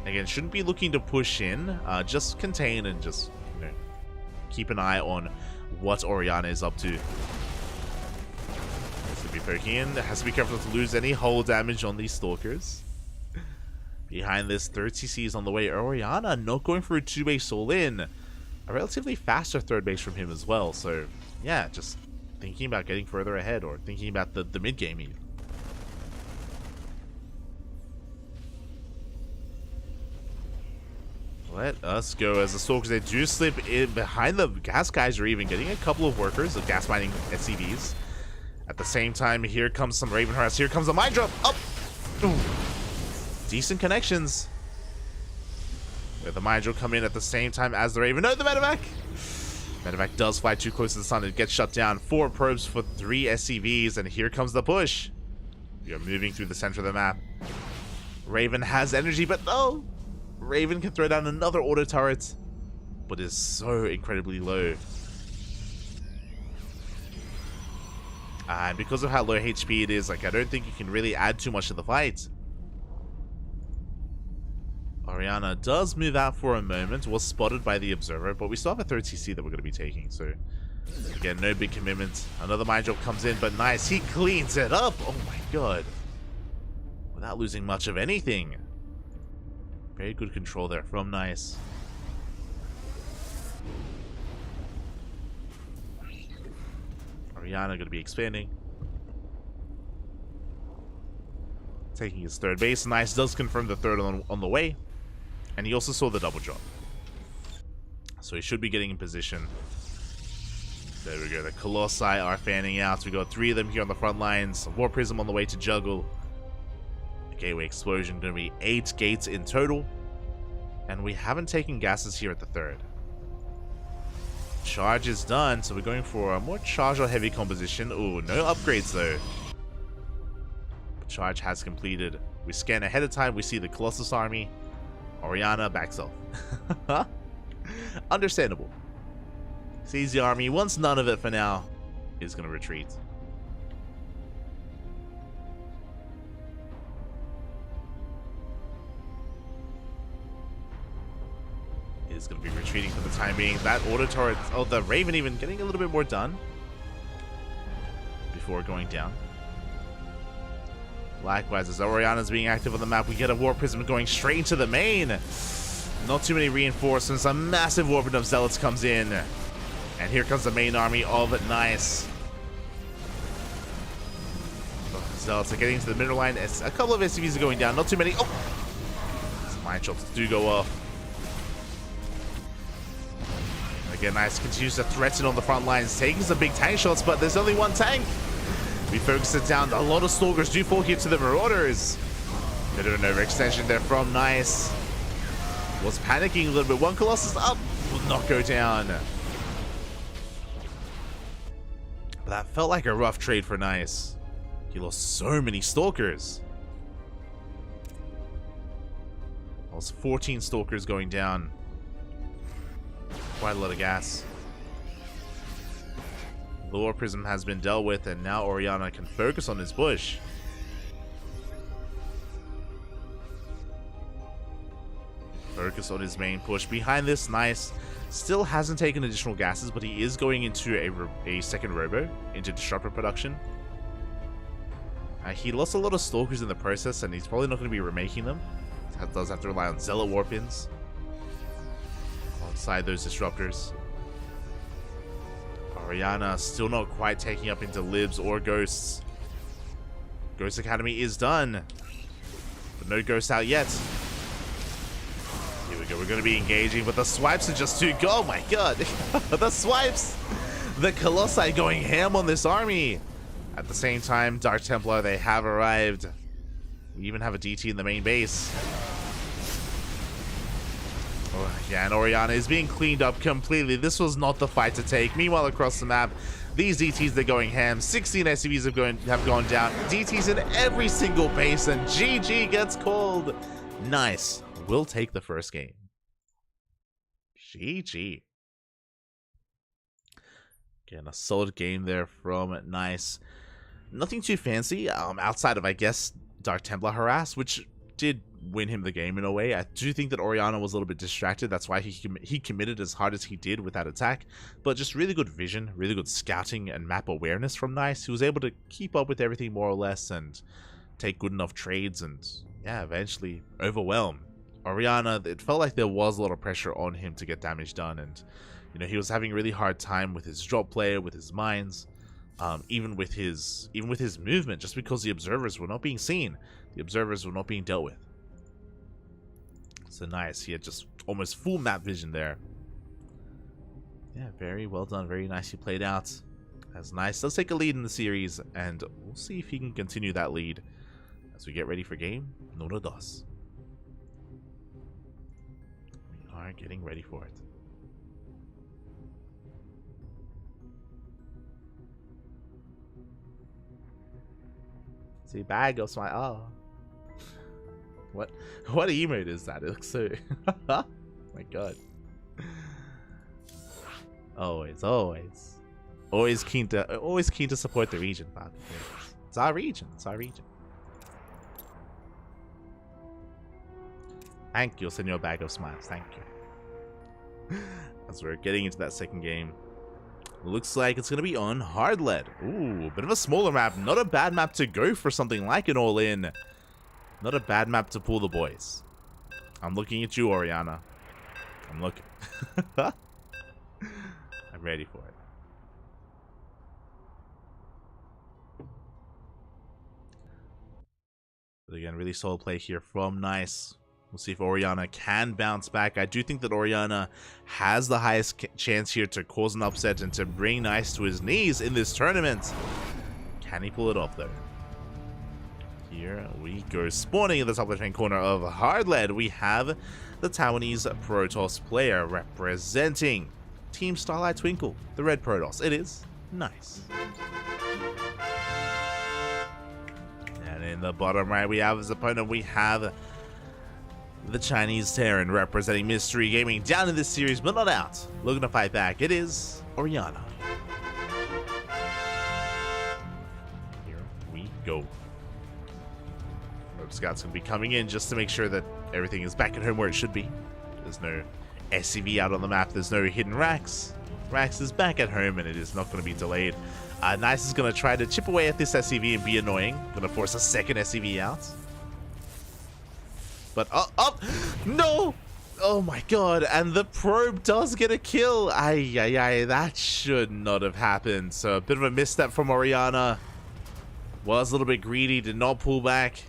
Again, shouldn't be looking to push in. Just contain and just, you know, keep an eye on what Oriana is up to. Has to be poking in. Has to be careful not to lose any hull damage on these Stalkers. Behind this, third CC is on the way. Oriana not going for a two-base all-in. A relatively faster third base from him as well. So, yeah, just thinking about getting further ahead or thinking about the mid-game even. Let us go as the Stalkers, they do slip in behind the gas guys, are even getting a couple of workers of gas mining SCVs. At the same time, here comes some Raven harass. Here comes a mine drop. Up. Ooh. Decent connections. With the mine drop come in at the same time as the Raven. No, the medevac. Medevac does fly too close to the sun. It gets shut down. 4 probes for 3 SCVs, and here comes the push. We are moving through the center of the map. Raven has energy, but no. Raven can throw down another auto turret, but is so incredibly low. And because of how low HP it is, like, I don't think you can really add too much to the fight. Oriana does move out for a moment, was spotted by the observer, but we still have a third CC that we're going to be taking, so again, no big commitment. Another mine drop comes in, but nice, he cleans it up. Oh my god, without losing much of anything. Very good control there from Nice. Oriana going to be expanding. Taking his third base. Nice does confirm the third on the way. And he also saw the double drop. So he should be getting in position. There we go. The Colossi are fanning out. We got 3 of them here on the front lines. War Prism on the way to juggle. Gateway Explosion, going to be 8 gates in total. And we haven't taken gases here at the third. Charge is done, so we're going for a more charge or heavy composition. Ooh, no upgrades though. But charge has completed. We scan ahead of time, we see the Colossus army. Oriana backs off. Understandable. Sees the army, wants none of it for now, is going to retreat. Is going to be retreating for the time being. That auto turret, oh, the Raven even getting a little bit more done before going down. Likewise, as Oriana's being active on the map, we get a War Prism going straight into the main. Not too many reinforcements. A massive Warping of Zealots comes in. And here comes the main army of Nice. Oh, Zealots are getting into the middle line. A couple of SCVs are going down. Not too many. Oh! Some mine shots do go off. Again, Nice continues to threaten on the front lines, taking some big tank shots, but there's only one tank. We focus it down. A lot of Stalkers do fall here to the Marauders. Bit of an overextension there from Nice. Was panicking a little bit. One Colossus up, will not go down. That felt like a rough trade for Nice. He lost so many Stalkers. Lost 14 Stalkers going down. Quite a lot of gas. The War Prism has been dealt with, and now Oriana can focus on his bush. Focus on his main push. Behind this, Nice still hasn't taken additional gases, but he is going into a second robo, into disruptor production. He lost a lot of Stalkers in the process, and he's probably not going to be remaking them. He does have to rely on Zealot Warpins alongside those disruptors. Oriana still not quite taking up into Libs or Ghosts. Ghost Academy is done, but no Ghosts out yet. Here we go, we're going to be engaging, but the swipes are just too good. Oh my god, the swipes! The Colossi going ham on this army. At the same time, Dark Templar, they have arrived. We even have a DT in the main base. Oh, yeah, and Oriana is being cleaned up completely. This was not the fight to take. Meanwhile, across the map, these DTs, they're going ham. 16 SCVs have gone down. DTs in every single base, and GG gets called. Nice. We'll take the first game. GG. Again, a solid game there from Nice. Nothing too fancy, outside of, I guess, Dark Templar Harass, which did win him the game in a way. I do think that Oriana was a little bit distracted. That's why he committed as hard as he did with that attack. But just really good vision, really good scouting and map awareness from Nice. He was able to keep up with everything more or less and take good enough trades and, yeah, eventually overwhelm Oriana. It felt like there was a lot of pressure on him to get damage done, and you know, he was having a really hard time with his drop play, with his mines, even with his movement, just because the observers were not being seen. The observers were not being dealt with. So Nice, he had just almost full map vision there. Yeah, very well done, very nicely played out. As Nice does take a lead in the series, and we'll see if he can continue that lead as we get ready for game number 2. We are getting ready for it. See, bag goes my What emote is that? It looks so my god. Always keen to support the region, Bob. It's our region. Thank you, Senor Bag of Smiles. Thank you. As we're getting into that second game, looks like it's going to be on hard lead. Ooh, a bit of a smaller map. Not a bad map to go for something like an all-in. Not a bad map to pull the boys. I'm looking at you, Oriana. I'm looking. I'm ready for it. But again, really solid play here from Nice. We'll see if Oriana can bounce back. I do think that Oriana has the highest chance here to cause an upset and to bring Nice to his knees in this tournament. Can he pull it off, though? Here we go. Spawning in the top left-hand corner of hard lead, we have the Taiwanese Protoss player representing Team Starlight Twinkle, the red Protoss. It is Nice. And in the bottom right, we have his opponent. We have the Chinese Terran representing Mystery Gaming, down in this series but not out. Looking to fight back. It is Oriana. Here we go. Rope Scouts going to be coming in just to make sure that everything is back at home where it should be. There's no SCV out on the map. There's no hidden racks. Rax is back at home and it is not going to be delayed. Nice is going to try to chip away at this SCV and be annoying. Going to force a second SCV out. But no! Oh my god, and the probe does get a kill. That should not have happened. So a bit of a misstep from Oriana. Was a little bit greedy, did not pull back.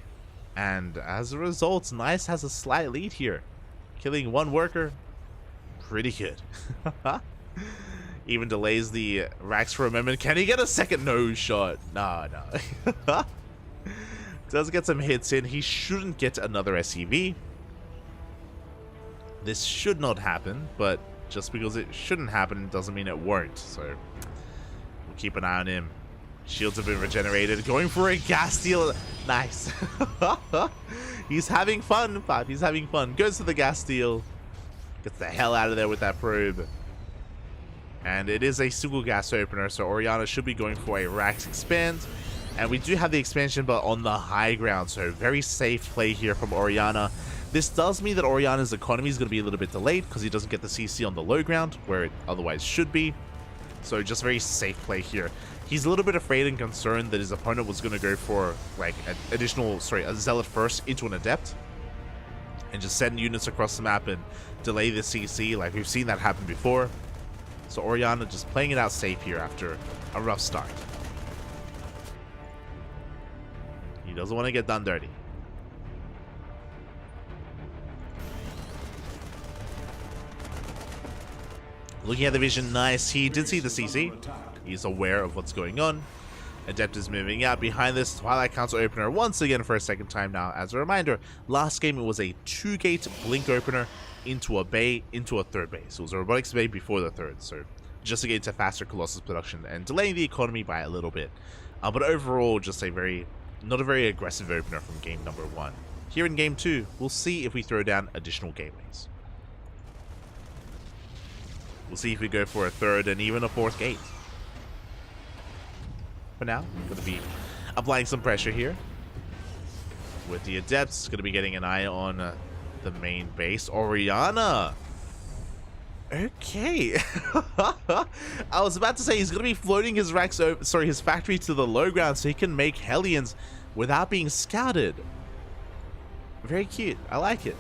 And as a result, Nice has a slight lead here. Killing one worker. Pretty good. Even delays the racks for a moment. Can he get a second? No shot. No. Does get some hits in. He shouldn't get another SCV. This should not happen, but just because it shouldn't happen doesn't mean it won't. So we'll keep an eye on him. Shields have been regenerated. Going for a gas steal. Nice. He's having fun, Bob. He's having fun. Goes for the gas steal. Gets the hell out of there with that probe. And it is a single gas opener, so Oriana should be going for a Rax expand. And we do have the expansion, but on the high ground, so very safe play here from Oriana. This does mean that Oriana's economy is going to be a little bit delayed because he doesn't get the CC on the low ground, where it otherwise should be. So just very safe play here. He's a little bit afraid and concerned that his opponent was going to go for like a Zealot first into an Adept. And just send units across the map and delay the CC, like we've seen that happen before. So Oriana just playing it out safe here after a rough start. He doesn't want to get done dirty. Looking at the vision, Nice. He did see the CC. He's aware of what's going on. Adept is moving out behind this Twilight Council opener once again for a second time now. As a reminder, last game it was a 2-gate blink opener into a bay, into a third bay. So it was a robotics bay before the third. So just to get into faster Colossus production and delaying the economy by a little bit. But overall, just not a very aggressive opener from game number 1. Here in game 2, we'll see if we throw down additional gateways. We'll see if we go for a third and even a fourth gate. For now, we're going to be applying some pressure here. with the Adepts going to be getting an eye on the main base. Oriana. Okay. I was about to say he's going to be floating his his factory to the low ground so he can make Hellions without being scouted. Very cute. I like it.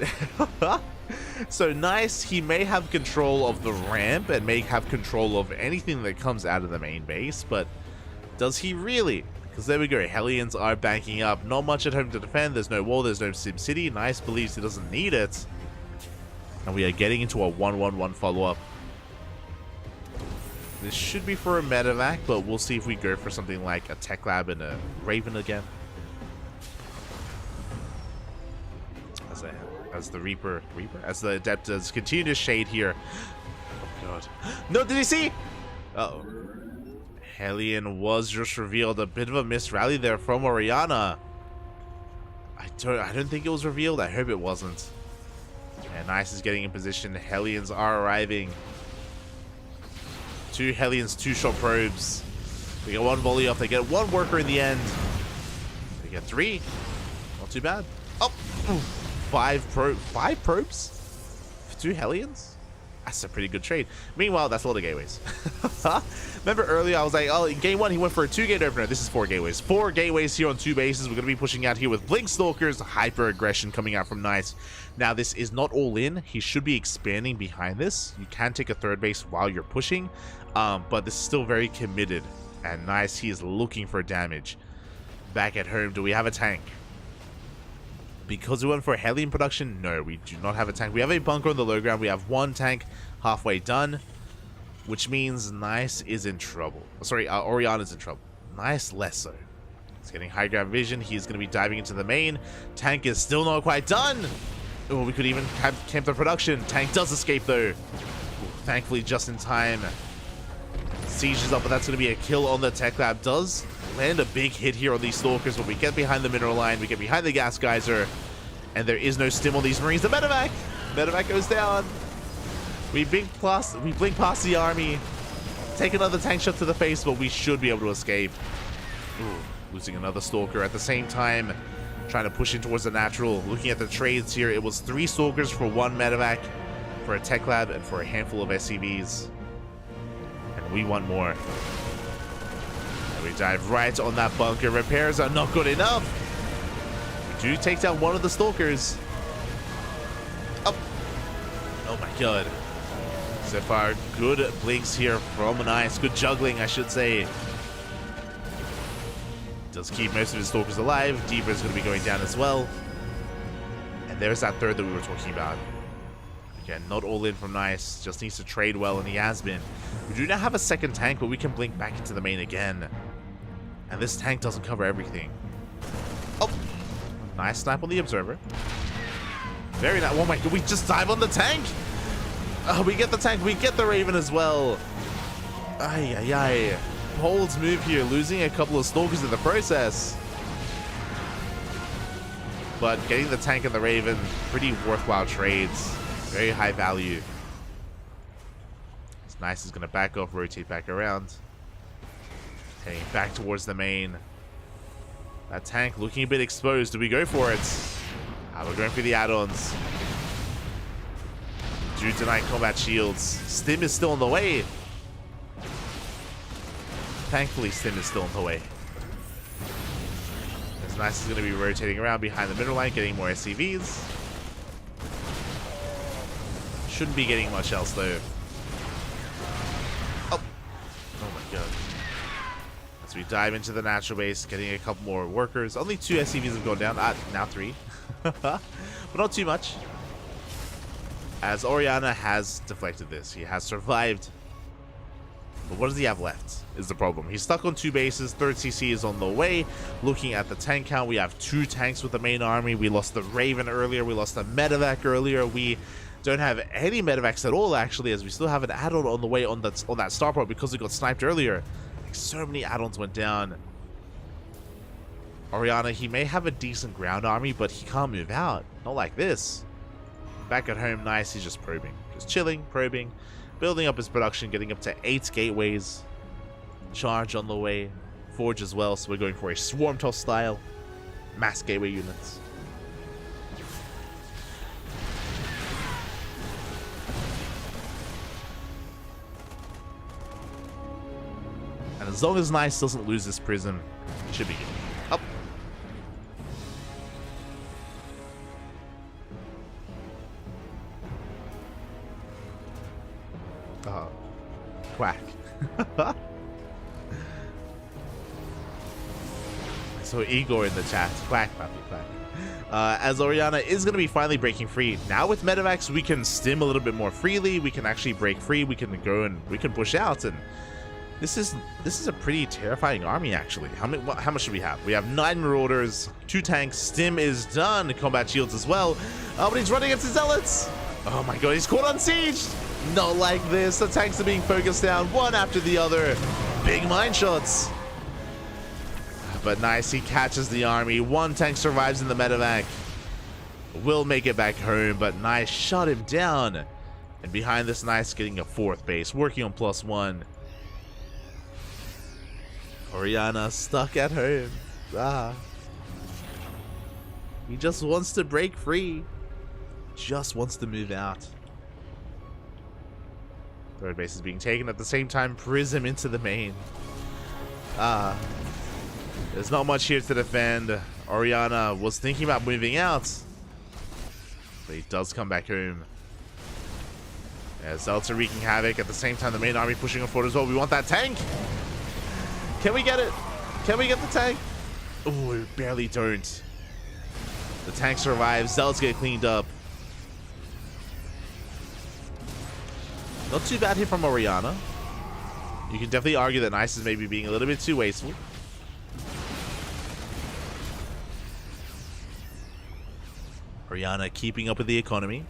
So nice. He may have control of the ramp and may have control of anything that comes out of the main base, but does he really? Because there we go. Hellions are banking up. Not much at home to defend. There's no wall. There's no Sim City. Nice believes he doesn't need it. And we are getting into a 1-1-1 follow-up. This should be for a medevac, but we'll see if we go for something like a Tech Lab and a Raven again. As the Reaper, as the Adept does continue to shade here. Oh god. No, did he see? Uh-oh. Hellion was just revealed. A bit of a missed rally there from Oriana. I don't think it was revealed. I hope it wasn't. And Nice is getting in position. Hellions are arriving. 2 Hellions, 2 shot probes. They get 1 volley off. They get 1 worker in the end. They get 3. Not too bad. Oh! 5 probes? 2 Hellions? That's a pretty good trade. Meanwhile, that's a lot of gateways. Remember earlier I was like, oh, in game 1 he went for a 2-gate opener. This is 4 gateways. 4 gateways here on 2 bases. We're going to be pushing out here with Blink Stalkers. Hyper aggression coming out from Nice. Now this is not all in. He should be expanding behind this. You can take a 3rd base while you're pushing. But this is still very committed. And Nice, he is looking for damage. Back at home, do we have a tank? Because we went for Hellion production, no, we do not have a tank. We have a bunker on the low ground. We have 1 tank halfway done, which means Nice is in trouble. Sorry, Oriana's in trouble. Nice less so. He's getting high ground vision. He's going to be diving into the main. Tank is still not quite done. Oh, we could even camp the production. Tank does escape though. Ooh, thankfully, just in time. Siege is up, but that's going to be a kill on the Tech Lab. Does land a big hit here on these Stalkers, but we get behind the mineral line, we get behind the gas geyser, and there is no stim on these Marines. The medevac goes down. We blink past the army, take another tank shot to the face, but we should be able to escape. Ooh, losing another Stalker at the same time, trying to push in towards the natural. Looking at the trades here, it was 3 Stalkers for 1 medevac, for a Tech Lab, and for a handful of SCVs. And we want more. We dive right on that bunker. Repairs are not good enough. We do take down 1 of the Stalkers. Up. Oh my god. So far, good blinks here from Nice. Good juggling, I should say. Does keep most of his Stalkers alive. Deeper is going to be going down as well. And there's that 3rd that we were talking about. Again, not all in from Nice. Just needs to trade well, and he has been. We do now have a 2nd tank, but we can blink back into the main again. And this tank doesn't cover everything. Oh! Nice snipe on the Observer. Very nice. Oh my god, we just dive on the tank! Oh, we get the tank. We get the Raven as well. Ay, ay, ay. Bold move here, losing a couple of Stalkers in the process. But getting the tank and the Raven, pretty worthwhile trades. Very high value. Nice is going to back off, rotate back around. Heading back towards the main. That tank looking a bit exposed. Do we go for it? We're going for the add-ons. Do deny combat shields. Stim is still in the way. Thankfully, Stim is still in the way. As Nice is going to be rotating around behind the middle line, getting more SCVs. Shouldn't be getting much else, though. Oh my god. As we dive into the natural base, getting a couple more workers. Only 2 SCVs have gone down. Now 3. But not too much. As Oriana has deflected this. He has survived. But what does he have left is the problem. He's stuck on 2 bases. 3rd CC is on the way. Looking at the tank count, we have 2 tanks with the main army. We lost the Raven earlier. We lost the medevac earlier. We don't have any medevacs at all, actually, as we still have an add-on on the way on that starport because we got sniped earlier. Like, so many add-ons went down. Oriana, he may have a decent ground army, but he can't move out. Not like this. Back at home, Nice, he's just probing. Just chilling, probing, building up his production, getting up to 8 gateways. Charge on the way. Forge as well, so we're going for a Swarm Toss style. Mass gateway units. As long as Nice doesn't lose this prism, it should be good. Up. Quack. So Igor in the chat. Quack, puppy, quack. As Oriana is going to be finally breaking free. Now with Medivacs, we can stim a little bit more freely. We can actually break free. We can go and we can push out. And this is a pretty terrifying army, actually. How much do we have? We have 9 Marauders, 2 tanks. Stim is done. Combat shields as well. But he's running into Zealots. Oh my god, he's caught on siege. Not like this. The tanks are being focused down one after the other. Big mine shots. But Nice, he catches the army. 1 tank survives in the medevac. Will make it back home, but Nice shot him down. And behind this, Nice getting a 4th base, working on +1. Oriana stuck at home. He just wants to break free. Just wants to move out. 3rd base is being taken at the same time. Prism into the main. There's not much here to defend. Oriana was thinking about moving out, but he does come back home. Yeah, Zealots are wreaking havoc. At the same time, the main army pushing on forward as well. We want that tank. Can we get it? Can we get the tank? Oh, we barely don't. The tank survives. Zealots get cleaned up. Not too bad here from Oriana. You can definitely argue that Nice is maybe being a little bit too wasteful. Oriana keeping up with the economy.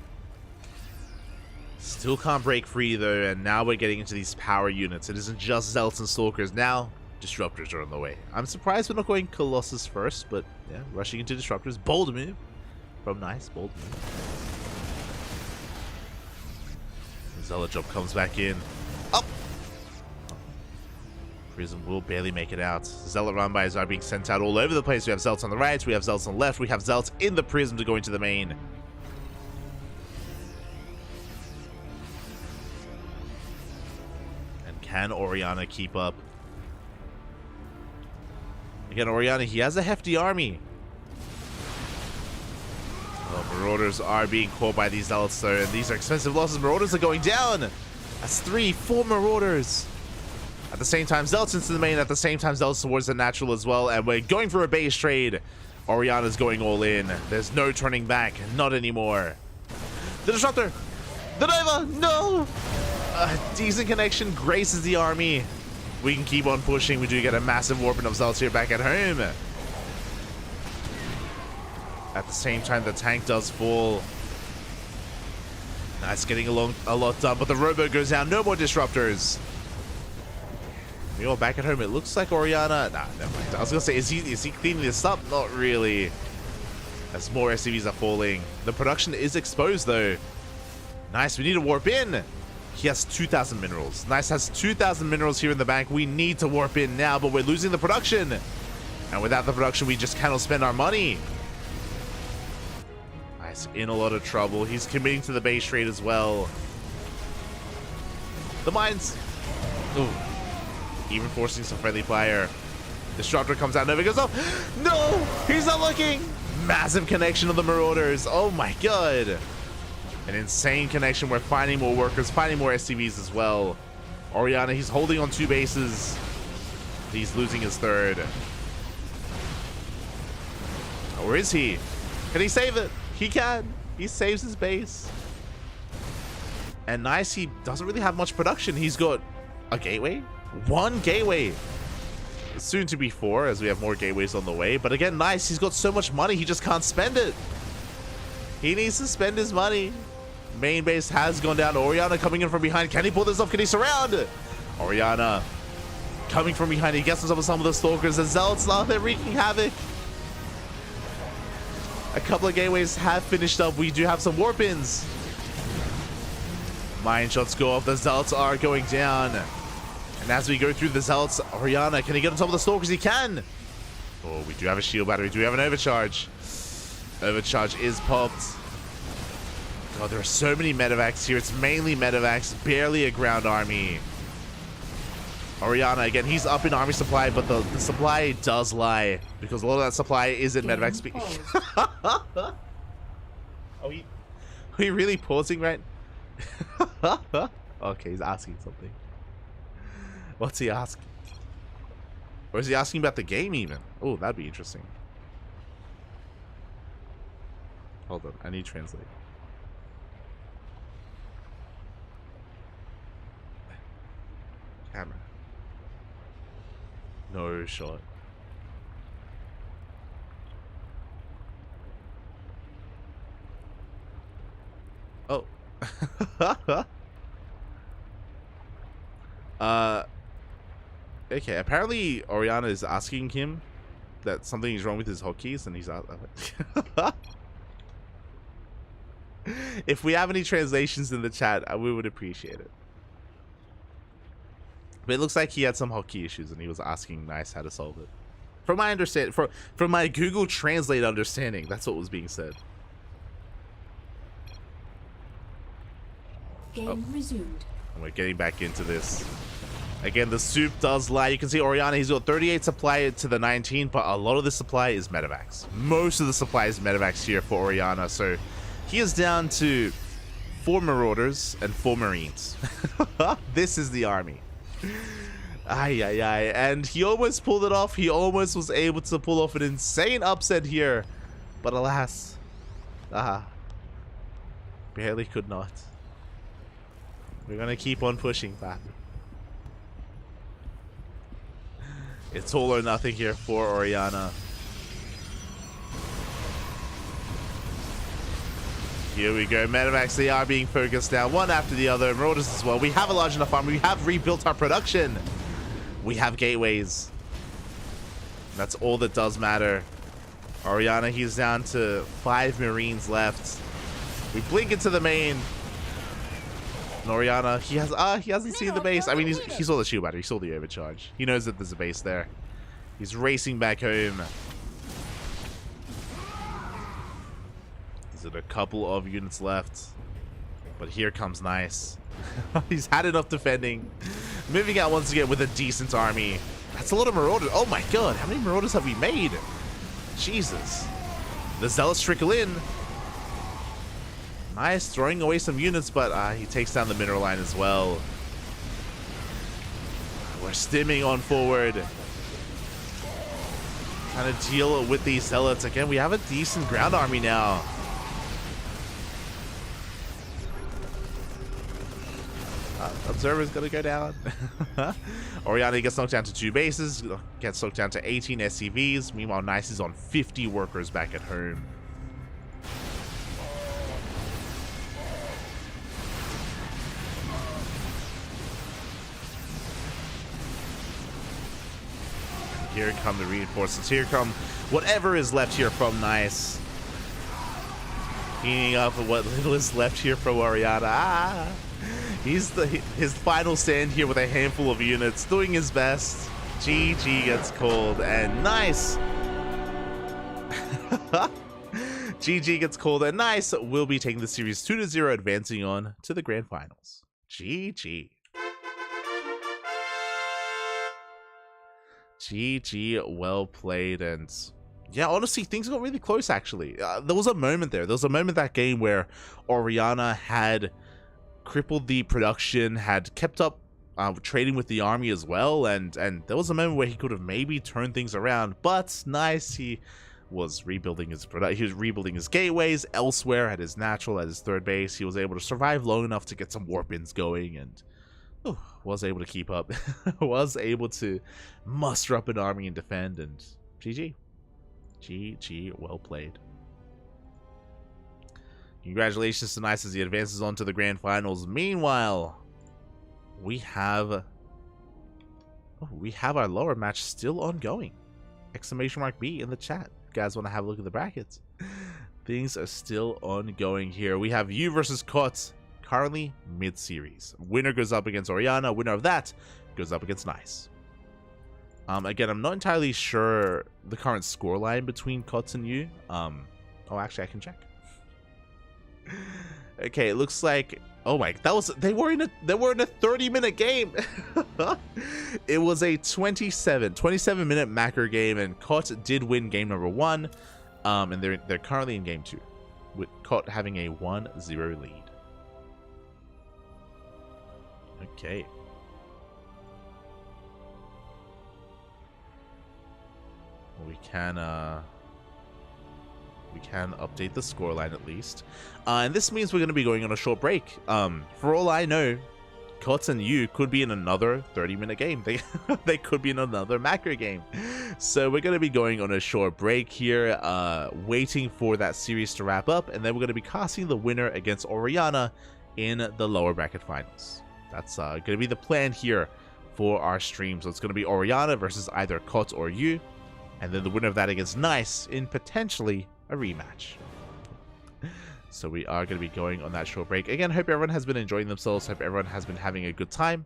Still can't break free though, and now we're getting into these power units. It isn't just Zealots and Stalkers. Now, Disruptors are on the way. I'm surprised we're not going Colossus first, but yeah, rushing into Disruptors. Bold move from Nice. Bold move. Zealot job comes back in. Up! Prism will barely make it out. Zealot run-bys are being sent out all over the place. We have Zealots on the right, we have Zealots on the left, we have Zealots in the Prism to go into the main. And can Oriana keep up? Again, Oriana, he has a hefty army. Oh, Marauders are being caught by these Zealots though, and these are expensive losses. Marauders are going down. That's 3, 4 Marauders. At the same time, Zealots into the main. At the same time, Zealots towards the natural as well. And we're going for a base trade. Oriana's going all in. There's no turning back. Not anymore. The Disruptor. The Nova. No. A decent connection graces the army. We can keep on pushing. We do get a massive warping of Zealots here back at home. At the same time, the tank does fall. Nice, getting along a lot done, but the Robo goes down. No more Disruptors. We are back at home. It looks like Oriana. Nah, never mind. I was gonna say, is he cleaning this up? Not really. As more SCVs are falling. The production is exposed though. Nice, we need to warp in. He has 2,000 minerals. Nice has 2,000 minerals here in the bank. We need to warp in now, but we're losing the production. And without the production, we just cannot spend our money. Nice, in a lot of trouble. He's committing to the base trade as well. The mines. Ooh. Even forcing some friendly fire. Disruptor comes out, Nova goes off. No! He's not looking! Massive connection of the Marauders. Oh my god. An insane connection. We're finding more workers, finding more SCVs as well. Oriana, he's holding on 2 bases. He's losing his 3rd. Or is he? Can he save it? He can. He saves his base. And Nice, he doesn't really have much production. He's got a gateway? 1 gateway. Soon to be 4 as we have more gateways on the way. But again, Nice, he's got so much money, he just can't spend it. He needs to spend his money. Main base has gone down. Oriana coming in from behind. Can he pull this off? Can he surround? Oriana coming from behind. He gets himself with some of the Stalkers. The Zealots now, they're wreaking havoc. A couple of gateways have finished up. We do have some warp-ins. Mine shots go off. The Zealots are going down. And as we go through the Zealots, Oriana, can he get on top of the Stalkers? He can. Oh, we do have a shield battery. Do we have an overcharge? Overcharge is popped. God, there are so many medevacs here. It's mainly medevacs, barely a ground army. Oriana, again, he's up in army supply, but the supply does lie. Because a lot of that supply is in medevac speed. Are we really pausing right? Okay, he's asking something. What's he asking? Or is he asking about the game even? Oh, that'd be interesting. Hold on, I need to translate. Camera. No shot. Oh. Okay, apparently Oriana is asking him that something is wrong with his hotkeys, and he's out. If we have any translations in the chat, we would appreciate it. But it looks like he had some hotkey issues, and he was asking Nice how to solve it. From my understanding, from my Google Translate understanding, that's what was being said. Game resumed. And we're getting back into this. Again, the soup does lie. You can see Oriana, he's got 38 supply to the 19, but a lot of the supply is medevacs. Most of the supply is medevacs here for Oriana, so he is down to 4 Marauders and 4 Marines. This is the army. Ay, ay, ay. And he almost pulled it off. He almost was able to pull off an insane upset here. But alas. Barely could not. We're going to keep on pushing, Pat. It's all or nothing here for Oriana. Here we go. Medevacs, they are being focused now, one after the other. Marauders as well. We have a large enough army. We have rebuilt our production. We have gateways. That's all that does matter. Oriana, he's down to 5 Marines left. We blink into the main. And Oriana, he hasn't seen the base. I mean, he saw the shield battery. He saw the overcharge. He knows that there's a base there. He's racing back home. There's a couple of units left. But here comes Nice. He's had enough defending. Moving out once again with a decent army. That's a lot of Marauders. Oh my god, how many Marauders have we made? Jesus. The Zealots trickle in. Nice, throwing away some units, but he takes down the mineral line as well. We're stimming on forward. Trying to deal with these Zealots. Again, we have a decent ground army now. Observer's gonna go down. Oriana gets knocked down to 2 bases, gets knocked down to 18 SCVs. Meanwhile, Nice is on 50 workers back at home. Here come the reinforcements. Here come whatever is left here from Nice. Cleaning up what little is left here from Oriana. He's his final stand here with a handful of units, doing his best. GG gets called, and Nice. GG gets called, and Nice will be taking the series 2-0, advancing on to the grand finals. GG. GG, well played. And yeah, honestly, things got really close, actually. There was a moment there. There was a moment that game where Oriana had crippled the production, had kept up trading with the army as well, and there was a moment where he could have maybe turned things around, but Nice, he was rebuilding his gateways elsewhere at his natural, at his third base. He was able to survive long enough to get some warp ins going, and was able to keep up. Was able to muster up an army and defend, and GG. GG, well played. Congratulations to Nice as he advances on to the grand finals. Meanwhile, we have our lower match still ongoing. Exclamation mark B in the chat. You guys want to have a look at the brackets? Things are still ongoing here. We have you versus Kot, currently mid-series. Winner goes up against Oriana. Winner of that goes up against Nice. Again, I'm not entirely sure the current scoreline between Kot and you. Oh, actually, I can check. Okay, it looks like, oh my, they were in a 30-minute game. It was a 27-minute macro game, and Kot did win game number 1. And they're currently in game 2, with Kot having a 1-0 lead. Okay. We can update the scoreline at least. And this means we're going to be going on a short break. For all I know, Kots and you could be in another 30-minute game. They could be in another macro game. So we're going to be going on a short break here, waiting for that series to wrap up, and then we're going to be casting the winner against Oriana in the lower bracket finals. That's going to be the plan here for our stream. So it's going to be Oriana versus either Kot or you, and then the winner of that against Nice in potentially a rematch. So we are going to be going on that short break. Again, hope everyone has been enjoying themselves. Hope everyone has been having a good time.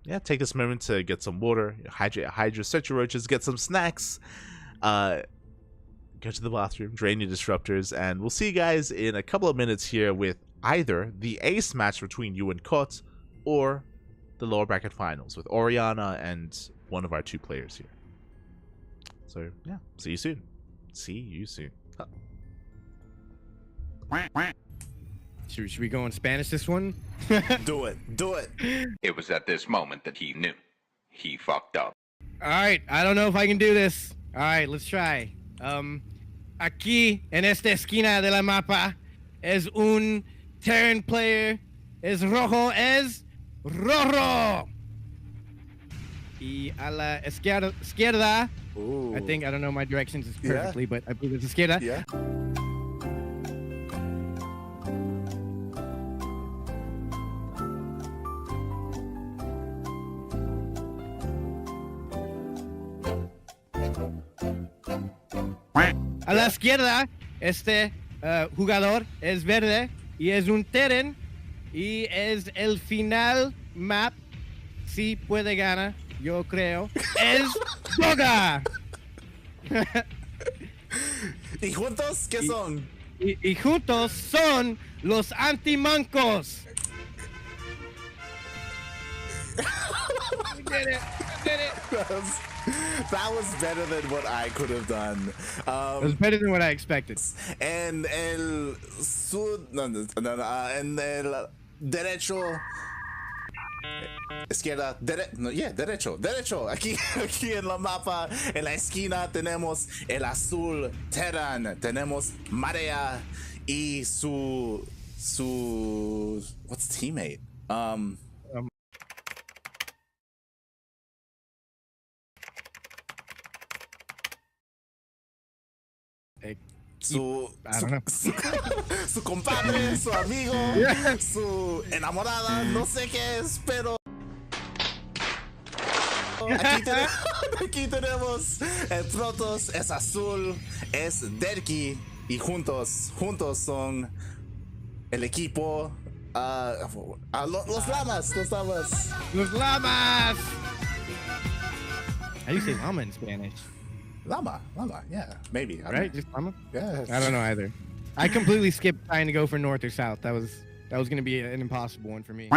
Yeah, take this moment to get some water, hydrate, search your roaches, get some snacks, go to the bathroom, drain your disruptors, and we'll see you guys in a couple of minutes here with either the ace match between you and Kot or the lower bracket finals with Oriana and one of our 2 players here. So yeah, see you soon. See you soon. Should we go in Spanish this one? Do it. It was at this moment that he knew. He fucked up. All right, I don't know if I can do this. All right, let's try. Aquí, en esta esquina de la mapa, es un Terran player. Es rojo, es rojo. Y a la izquierda, Ooh. I don't know my directions perfectly, but I believe it's izquierda. Yeah. A la izquierda, este jugador es verde y es un Terran y es el final map. Si puede ganar, yo creo. Es Boga. ¿Y juntos qué son? Y juntos son los antimancos. We did it. That was better than what I could have done. It was better than what I expected. En el en el derecho. Izquierda, derecho. Aquí en la mapa, en la esquina tenemos el azul Terran, tenemos Marea y su what's teammate? Su compadre, su amigo, su enamorada, no sé qué es, pero aquí tenemos el Protoss, es azul, es Derki, y juntos son el equipo, los lamas. Los llamas. How do you say llama in Spanish? Llama, yeah, maybe. Right? Just llama? Yeah. I don't know either. I completely skipped trying to go for north or south. That was going to be an impossible one for me.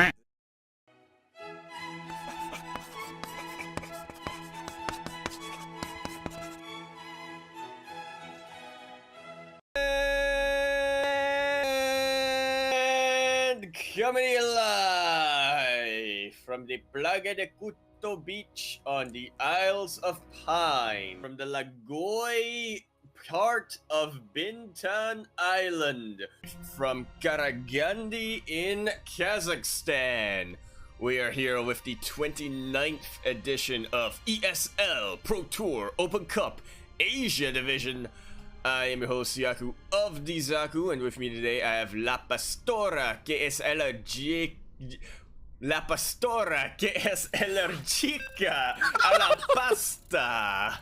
And coming alive from the Plaga de Cuto Beach on the Isles of Pine, from the Lagoy part of Bintan Island, from Karagandi in Kazakhstan. We are here with the 29th edition of ESL Pro Tour Open Cup Asia Division. I am your host, Yaku of the Zaku, and with me today I have La Pastora, que es allergica a la pasta.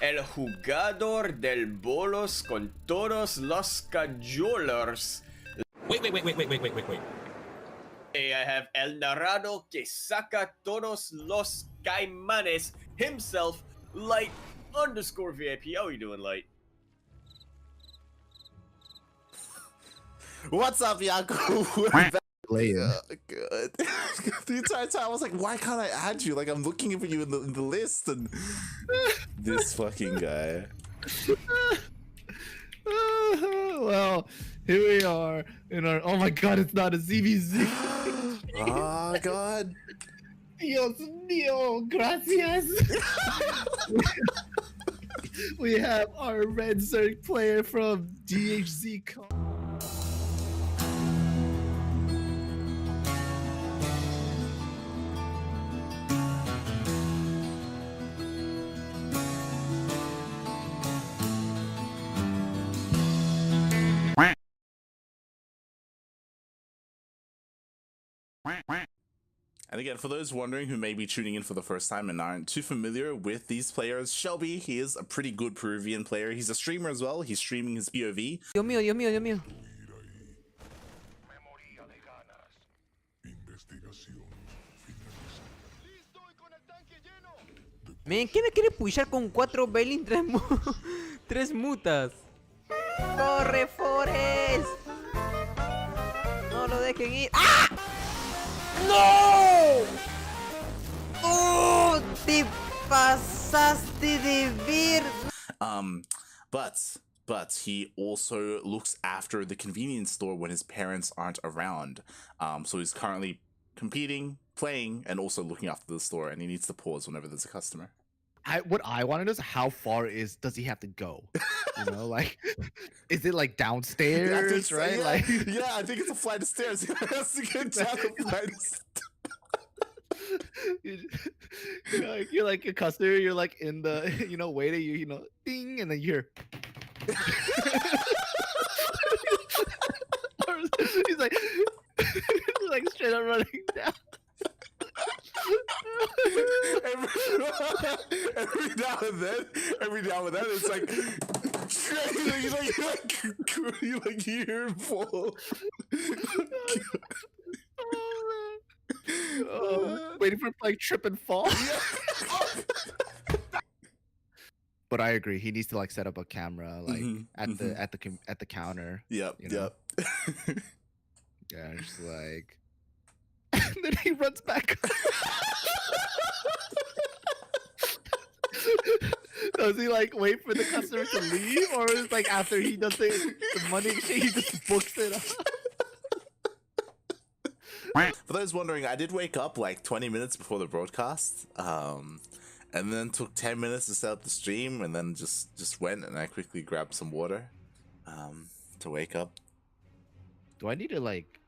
El jugador del bolos con todos los cajolers. Wait. I have El Narado que saca todos los caimanes himself, Light_VIP. How are you doing, Light? What's up, Yaku? We're back. Playing. Good. The entire time I was like, why can't I add you? Like I'm looking for you in the list, and this fucking guy. Well, here we are in our. Oh my God! It's not a CBZ. Oh God. Dios mío, gracias. We have our Red Zerg player from DHZ. And again, for those wondering who may be tuning in for the first time and aren't too familiar with these players, Shelby, he is a pretty good Peruvian player. He's a streamer as well. He's streaming his POV. Dios mío, Dios mío, Dios mío. Men, ¿qué me quiere pushar con 4 Belin, 3 mutas? ¡Corre, Forest! No lo dejen ir. ¡Ah! ¡No! ¡Oh! ¡Te pasaste de ver! But he also looks after the convenience store when his parents aren't around. So he's currently competing, playing, and also looking after the store, and he needs to pause whenever there's a customer. What I want to know is how far does he have to go? You know, like, is it like downstairs, Yeah, I think so, right? yeah. Like, Yeah, I think it's a flight of stairs. He has to get down the flight of stairs. you're like a customer. You're like in the, waiting. You know, ding, and then you hear. He's like, he's like straight up running down. every now and then, it's like, you hear him fall. Waiting for him to like trip and fall. But I agree. He needs to like set up a camera like at the counter. Yep. You know? Yep. Yeah, just like. And then he runs back. Does he like wait for the customer to leave, or is like after he does the money exchange, he just books it up? For those wondering, I did wake up like 20 minutes before the broadcast, and then took 10 minutes to set up the stream, and then just went and I quickly grabbed some water, to wake up. Do I need to like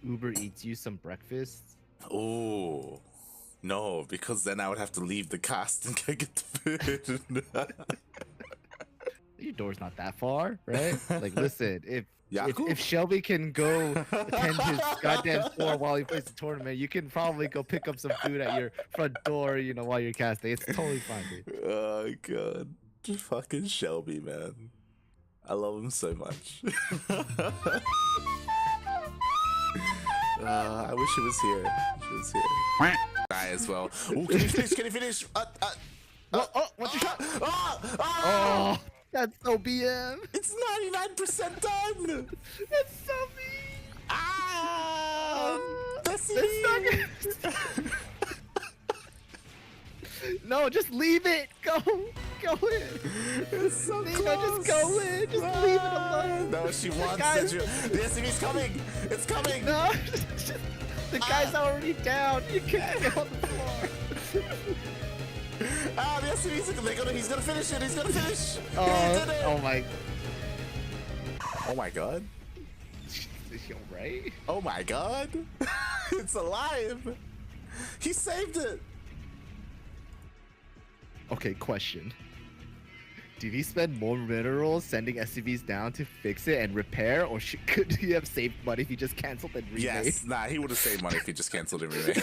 Uber Eats you some breakfast? Oh, no, because then I would have to leave the cast and go get the food. Your door's not that far, right? Like, listen, if Yaku? Shelby can go attend his goddamn store while he plays the tournament, you can probably go pick up some food at your front door, while you're casting. It's totally fine, dude. Oh god, fucking Shelby, man. I love him so much. I wish he was here. Die as well. Ooh, can you finish? What's your shot? Oh, That's so BM. it's 99% done. That's so mean. That's That's No, just leave it. Go in. It's so Nina, close. just go in. Just leave it alone. No, she wants Guys. that. The SCV's coming. It's coming. No, the guy's already down. You can't get on the floor. The SCV's he's gonna finish it. He's gonna finish. He did it. Oh my god. Right? Oh my god. It's alive. He saved it. Okay, question. Did he spend more minerals sending SCVs down to fix it and repair, or could he have saved money if he just canceled and remade? Yes. Nah, he would have saved money if he just canceled and remade.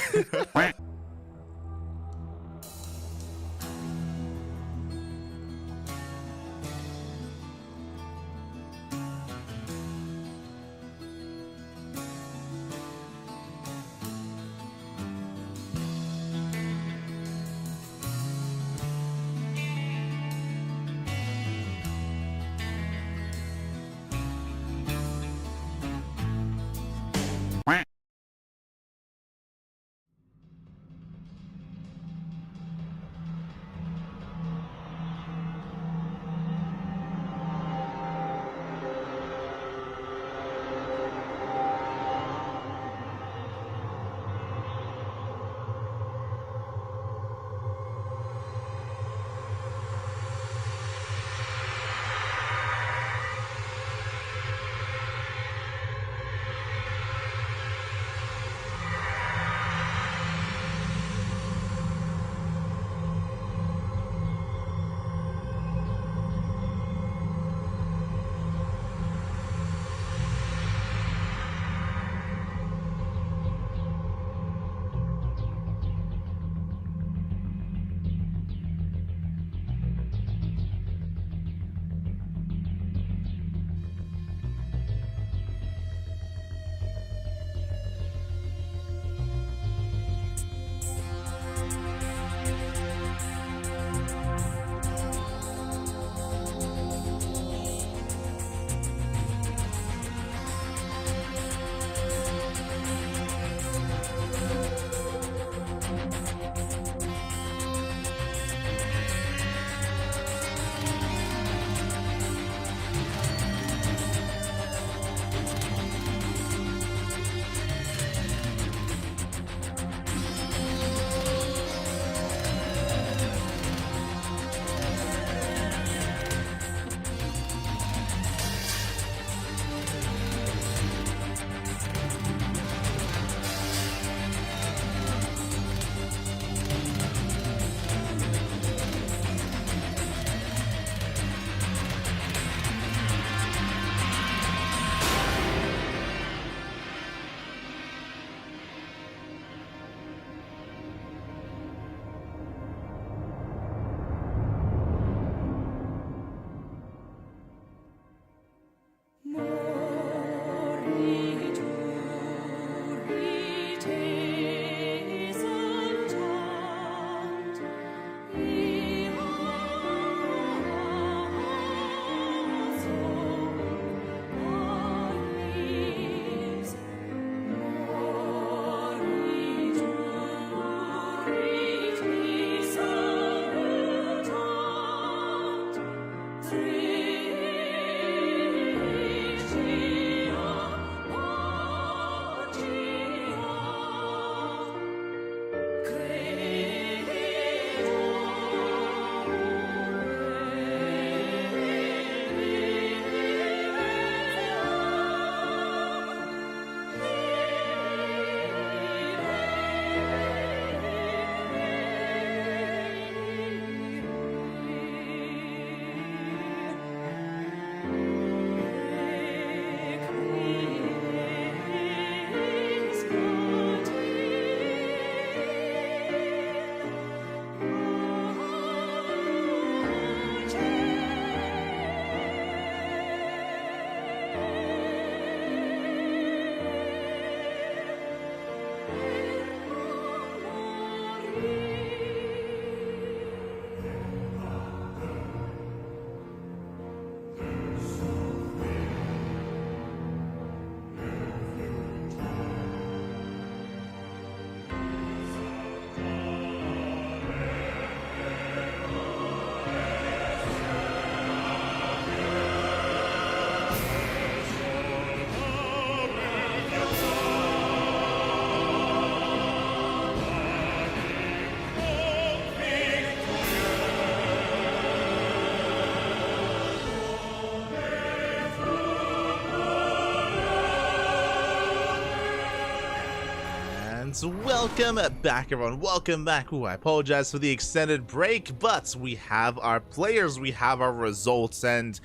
And welcome back, everyone. Welcome back. Ooh, I apologize for the extended break, but we have our players, we have our results, and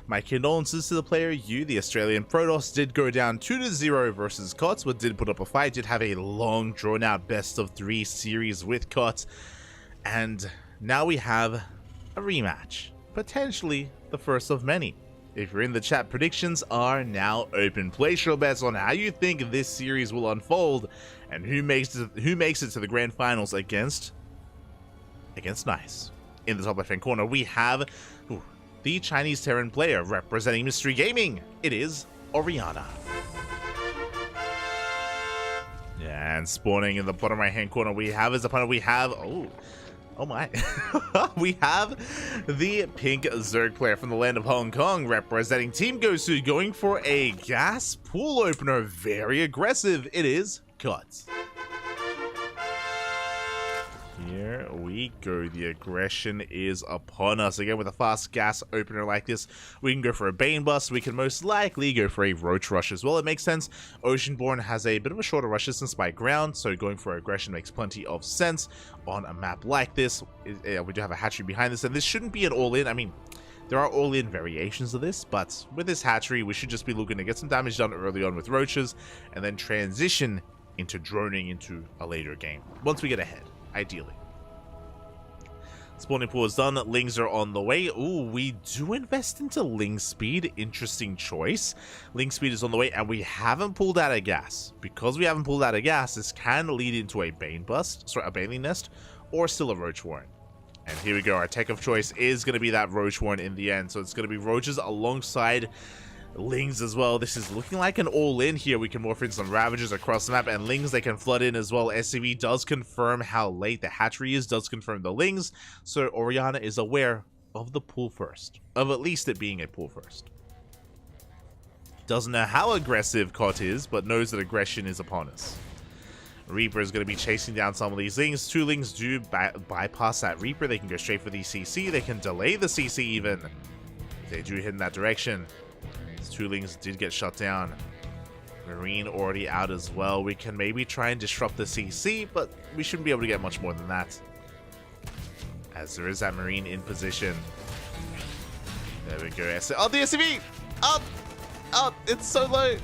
my condolences to the player you, the Australian Protoss, did go down 2-0 versus COTS, but did put up a fight, did have a long, drawn-out best-of-3 series with COTS, and now we have a rematch. Potentially the first of many. If you're in the chat, predictions are now open. Place your bets on how you think this series will unfold and who makes it to the grand finals against Nice. In the top left hand corner, we have the Chinese Terran player representing Mystery Gaming. It is Oriana. Yeah, and spawning in the bottom right hand corner, we have his opponent. We have oh my. We have the pink Zerg player from the land of Hong Kong representing Team Gosu, going for a gas pool opener. Very aggressive. It is COTS. Here we go. The aggression is upon us. Again, with a fast gas opener like this, we can go for a Bane Bust. We can most likely go for a Roach Rush as well. It makes sense. Oceanborn has a bit of a shorter rush distance by ground, so going for aggression makes plenty of sense on a map like this. We do have a hatchery behind this, and this shouldn't be an all-in. I mean, there are all-in variations of this, but with this hatchery, we should just be looking to get some damage done early on with roaches, and then transition into droning into a later game, once we get ahead, ideally. Spawning pool is done. Lings are on the way. Ooh, we do invest into Ling speed. Interesting choice. Ling speed is on the way, and we haven't pulled out a gas. Because we haven't pulled out a gas, this can lead into a Bane Bust, sorry, a Baneling Nest, or still a Roach Warren. And here we go. Our tech of choice is going to be that Roach Warren in the end. So it's going to be Roaches alongside Lings as well. This is looking like an all-in here. We can morph in some Ravagers across the map, and Lings, they can flood in as well. SCV does confirm how late the hatchery is, does confirm the Lings, so Oriana is aware of the pool first, of at least it being a pool first. Doesn't know how aggressive COT is, but knows that aggression is upon us. Reaper is going to be chasing down some of these Lings. Two Lings do bypass that Reaper. They can go straight for the CC. They can delay the CC even. They do hit in that direction. Two Lings did get shut down. Marine already out as well. We can maybe try and disrupt the CC, but we shouldn't be able to get much more than that, as there is that Marine in position. There we go. Oh, the SCV! Oh, it's so low.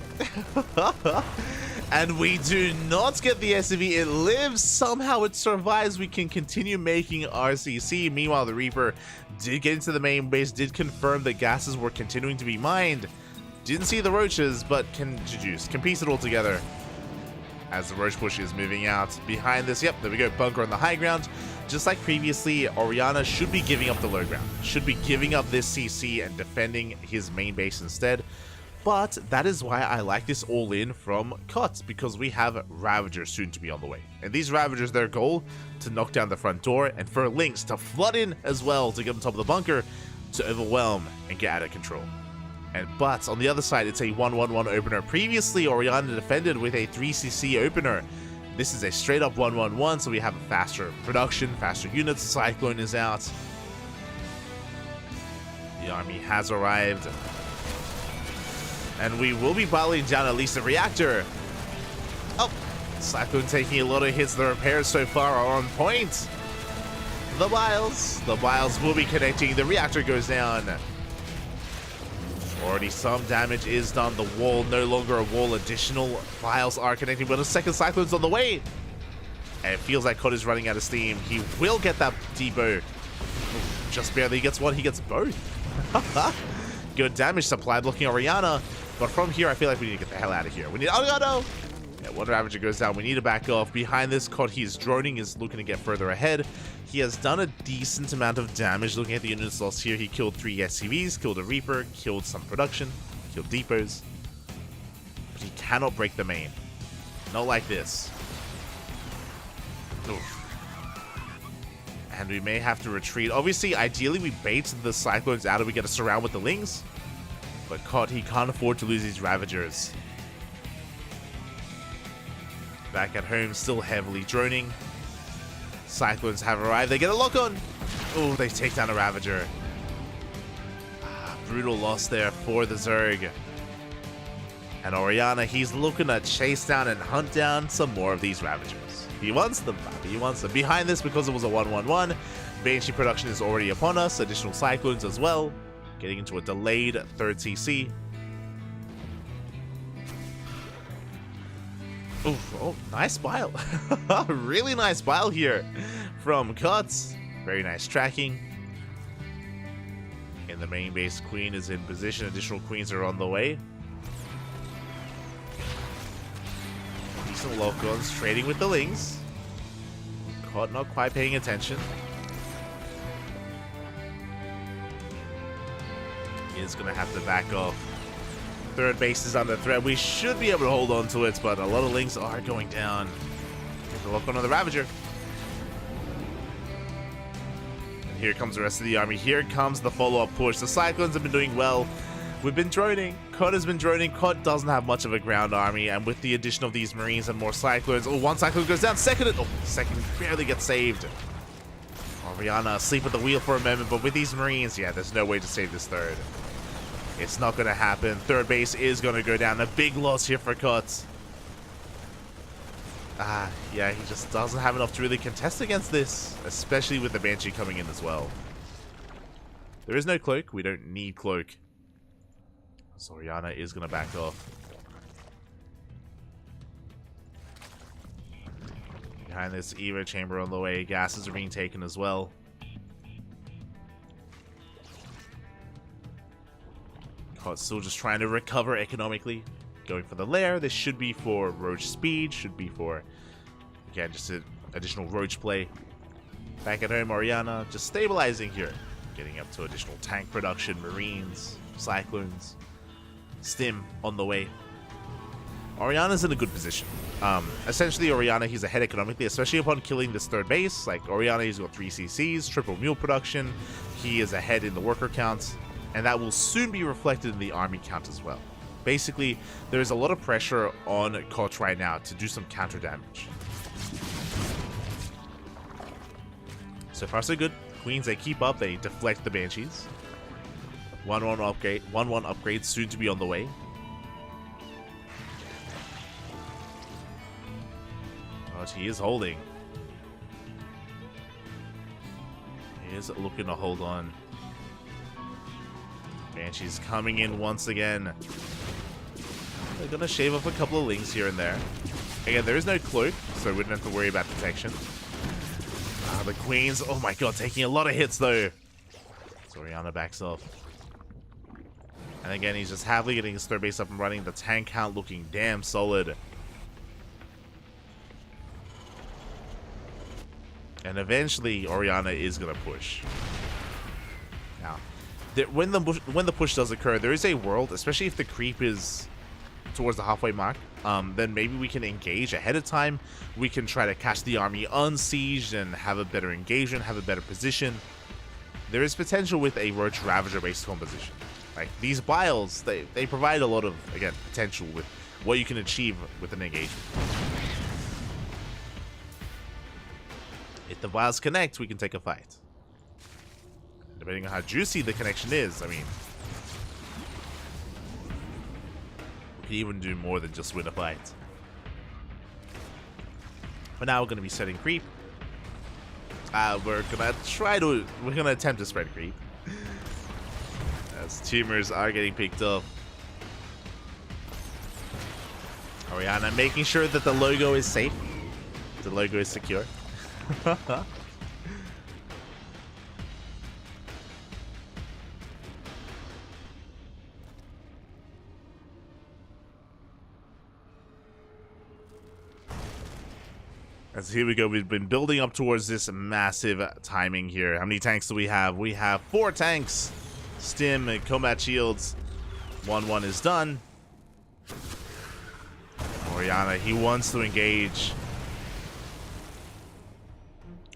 And we do not get the SCV. It lives. Somehow it survives. We can continue making RCC. Meanwhile, the Reaper did get into the main base, did confirm that gases were continuing to be mined. Didn't see the roaches, but can deduce, can piece it all together as the roach push is moving out. Behind this, yep, there we go, bunker on the high ground. Just like previously, Oriana should be giving up the low ground, should be giving up this CC and defending his main base instead. But that is why I like this all-in from COTS, because we have Ravagers soon to be on the way. And these Ravagers, their goal, to knock down the front door, and for Lynx to flood in as well to get on top of the bunker, to overwhelm and get out of control. But on the other side, it's a 1-1-1 opener. Previously, Oriana defended with a 3cc opener. This is a straight up 1-1-1, so we have a faster production, faster units. Cyclone is out. The army has arrived. And we will be bottling down at least a reactor. Oh, Cyclone taking a lot of hits. The repairs so far are on point. The Biles will be connecting. The reactor goes down. Already some damage is done. The wall, no longer a wall. Additional files are connecting, but a second Cyclone's on the way. And it feels like COD is running out of steam. He will get that debo. Just barely gets one. He gets both. Good damage supply blocking Oriana. But from here, I feel like we need to get the hell out of here. We need... Oh, no! Yeah, one Ravager goes down. We need to back off. Behind this, COD, he's droning, is looking to get further ahead. He has done a decent amount of damage. Looking at the units lost here, he killed 3 SCVs, killed a Reaper, killed some production, killed depots. But he cannot break the main. Not like this. Oof. And we may have to retreat. Obviously, ideally, we bait the Cyclones out and we get a surround with the Lings. But COD, he can't afford to lose these Ravagers. Back at home, still heavily droning. Cyclones have arrived. They get a lock on. Oh, they take down a Ravager. Brutal loss there for the Zerg. And Oriana, he's looking to chase down and hunt down some more of these Ravagers. He wants them, Bobby. He wants them. Behind this, because it was a 1-1-1, Banshee production is already upon us. Additional Cyclones as well. Getting into a delayed 3rd CC. Oof, oh, nice bile. Really nice bile here from Cuts. Very nice tracking. In the main base, Queen is in position. Additional Queens are on the way. Decent lock-ons, trading with the Lings. Caught not quite paying attention. He is going to have to back off. 3rd base is under threat. We should be able to hold on to it, but a lot of Lings are going down. The lock-on on the Ravager. And here comes the rest of the army. Here comes the follow-up push. The Cyclones have been doing well. We've been droning. Cod has been droning. Cod doesn't have much of a ground army, and with the addition of these Marines and more Cyclones, oh, one Cyclone goes down. Second barely gets saved. Oriana asleep at the wheel for a moment, but with these Marines, yeah, there's no way to save this 3rd. It's not going to happen. 3rd base is going to go down. A big loss here for Cuts. Yeah, he just doesn't have enough to really contest against this, especially with the Banshee coming in as well. There is no cloak. We don't need cloak. So Oriana is going to back off. Behind this Evo chamber on the way, gases are being taken as well. Cod's still just trying to recover economically. Going for the lair. This should be for Roach speed. Should be for, again, just an additional Roach play. Back at home, Oriana just stabilizing here. Getting up to additional tank production. Marines, Cyclones. Stim on the way. Oriana's in a good position. Essentially, Oriana, he's ahead economically, especially upon killing this 3rd base. Like, Oriana, he's got 3 CCs, triple mule production. He is ahead in the worker count, and that will soon be reflected in the army count as well. Basically, there is a lot of pressure on Koch right now to do some counter damage. So far, so good. Queens, they keep up, they deflect the Banshees. 1-1 upgrade soon to be on the way. But he is holding. He is looking to hold on. Banshee's coming in once again. They're gonna shave off a couple of Lings here and there. Again, there is no cloak, so we wouldn't have to worry about detection. The Queens, oh my god, taking a lot of hits though. So Oriana backs off. And again, he's just happily getting his 3rd base up and running. The tank count looking damn solid. And eventually, Oriana is going to push. Now, when the push does occur, there is a world, especially if the creep is towards the halfway mark, then maybe we can engage ahead of time. We can try to catch the army unsieged and have a better engagement, have a better position. There is potential with a Roach Ravager based composition. Like, these biles, they provide a lot of, again, potential with what you can achieve with an engagement. If the biles connect, we can take a fight. Depending on how juicy the connection is, I mean, we can even do more than just win a fight. But now we're going to be setting creep. We're gonna attempt to spread creep. As tumors are getting picked up. Oriana making sure that the logo is safe. The logo is secure. As here we go, we've been building up towards this massive timing here. How many tanks do we have? We have 4 tanks. Stim and combat shields. 1-1 is done. Oriana, he wants to engage.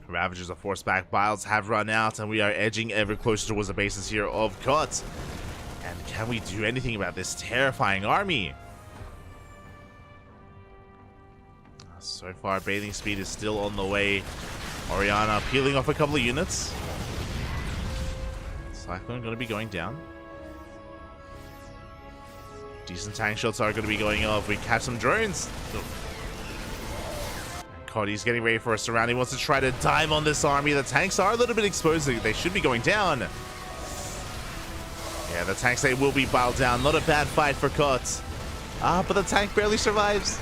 Ravagers are forced back. Biles have run out, and we are edging ever closer towards the bases here of Cut. And can we do anything about this terrifying army? So far, bathing speed is still on the way. Oriana peeling off a couple of units. Cyclone going to be going down. Decent tank shots are going to be going off. We catch some drones. Cody's getting ready for a surround. He wants to try to dive on this army. The tanks are a little bit exposed. They should be going down. Yeah, the tanks, they will be bowed down. Not a bad fight for Kot. But the tank barely survives.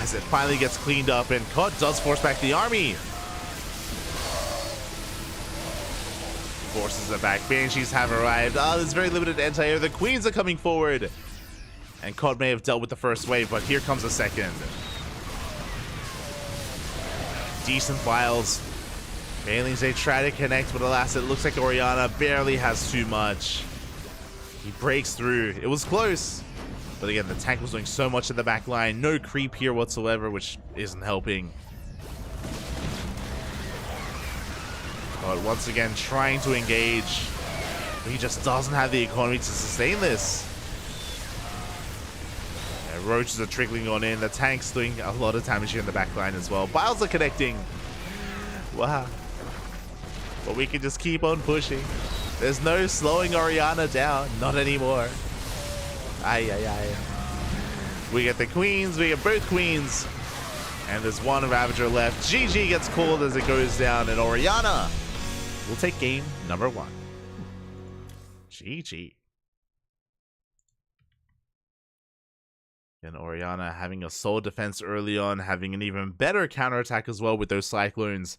As it finally gets cleaned up, and Kot does force back the army. Forces it back. Banshees have arrived. There's very limited anti-air. The Queens are coming forward. And Kot may have dealt with the first wave, but here comes the second. Decent files. Banelings, they try to connect, but alas, it looks like Oriana barely has too much. He breaks through. It was close. But again, the tank was doing so much in the back line. No creep here whatsoever, which isn't helping. But once again, trying to engage. But he just doesn't have the economy to sustain this. Yeah, roaches are trickling on in. The tank's doing a lot of damage here in the back line as well. Biles are connecting. Wow. But we can just keep on pushing. There's no slowing Oriana down. Not anymore. Ay, ay, ay. We get the queens. We get both queens. And there's one Ravager left. GG gets called as it goes down. And Oriana will take game number 1. GG. And Oriana having a solid defense early on. Having an even better counterattack as well with those Cyclones.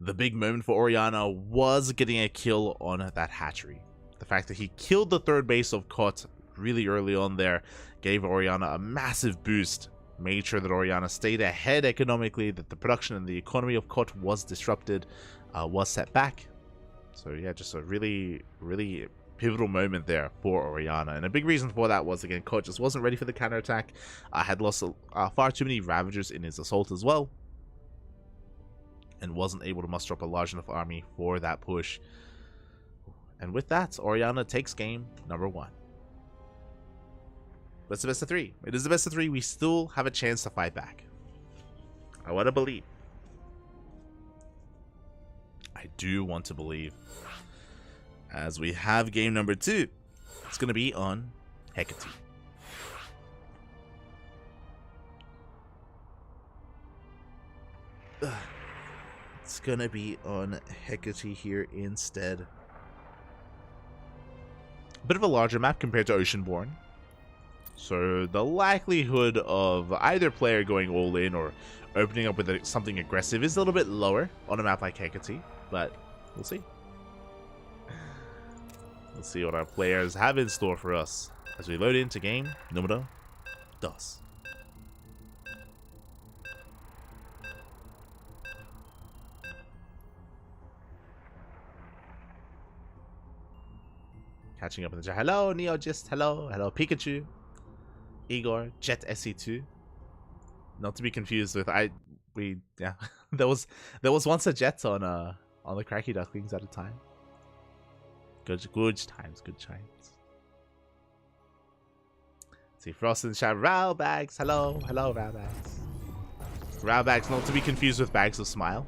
The big moment for Oriana was getting a kill on that hatchery. The fact that he killed the third base of Kot really early on there gave Oriana a massive boost. Made sure that Oriana stayed ahead economically, that the production and the economy of Kot was disrupted, was set back. So yeah, just a really, really pivotal moment there for Oriana. And a big reason for that was, again, Kot just wasn't ready for the counterattack. Had lost far too many Ravagers in his assault as well. And wasn't able to muster up a large enough army for that push. And with that, Oriana takes game number 1. But it's the best of 3. It is the best of 3. We still have a chance to fight back. I want to believe. I do want to believe. As we have game number 2. It's going to be on Hecate. It's going to be on Hecate here instead. A bit of a larger map compared to Oceanborn. So the likelihood of either player going all in or opening up with something aggressive is a little bit lower on a map like Hecate, but we'll see. Let's see what our players have in store for us as we load into game numero 2. Catching up in the chat. Hello, Neogist. Hello. Hello, Pikachu. Igor. Jet SE2. Not to be confused with yeah. there was once a Jet on the CranKy Ducklings at a time. Good times. See Frost in the chat. Row Bags. Hello, Row Bags. Row Bags, not to be confused with Bags of Smile.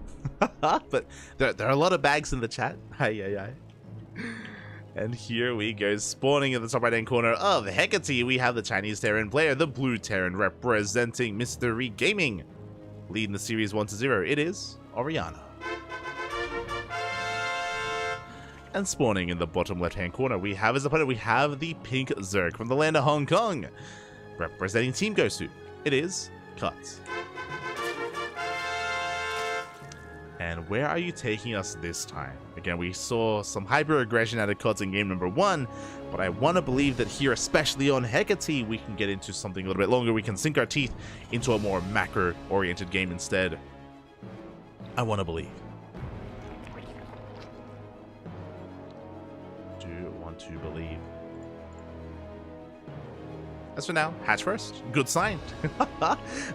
But there are a lot of bags in the chat. Hi. And here we go, spawning in the top right-hand corner of Hecate, we have the Chinese Terran player, the Blue Terran, representing Mystery Gaming. Leading the series 1-0, it is Oriana. And spawning in the bottom left-hand corner, we have his opponent, we have the Pink Zerg from the land of Hong Kong. Representing Team Gosu, it is Cut. And where are you taking us this time? Again, we saw some hyper-aggression out of Cuts in game number 1, but I want to believe that here, especially on Hecate, we can get into something a little bit longer. We can sink our teeth into a more macro-oriented game instead. I want to believe. Do want to believe. As for now, hatch first. Good sign.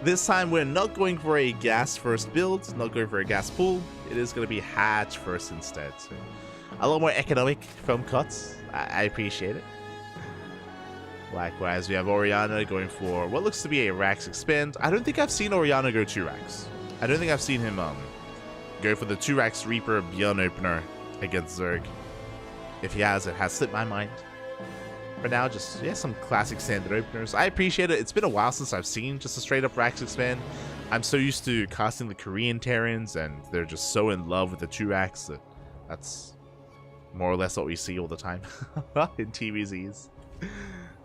This time we're not going for a gas first build, not going for a gas pool. It is going to be hatch first instead. So a lot more economic from Cuts. I appreciate it. Likewise, we have Oriana going for what looks to be a Rax expand. I don't think I've seen Oriana go 2 Rax. I don't think I've seen him go for the 2 Rax Reaper Beyond opener against Zerg. If he has, it has slipped my mind. for now. Just, yeah, some classic standard openers. I appreciate it. It's been a while since I've seen just a straight up Rax expand. I'm so used to casting the Korean Terrans, and they're just so in love with the 2-Rax that that's more or less what we see all the time in TVZs.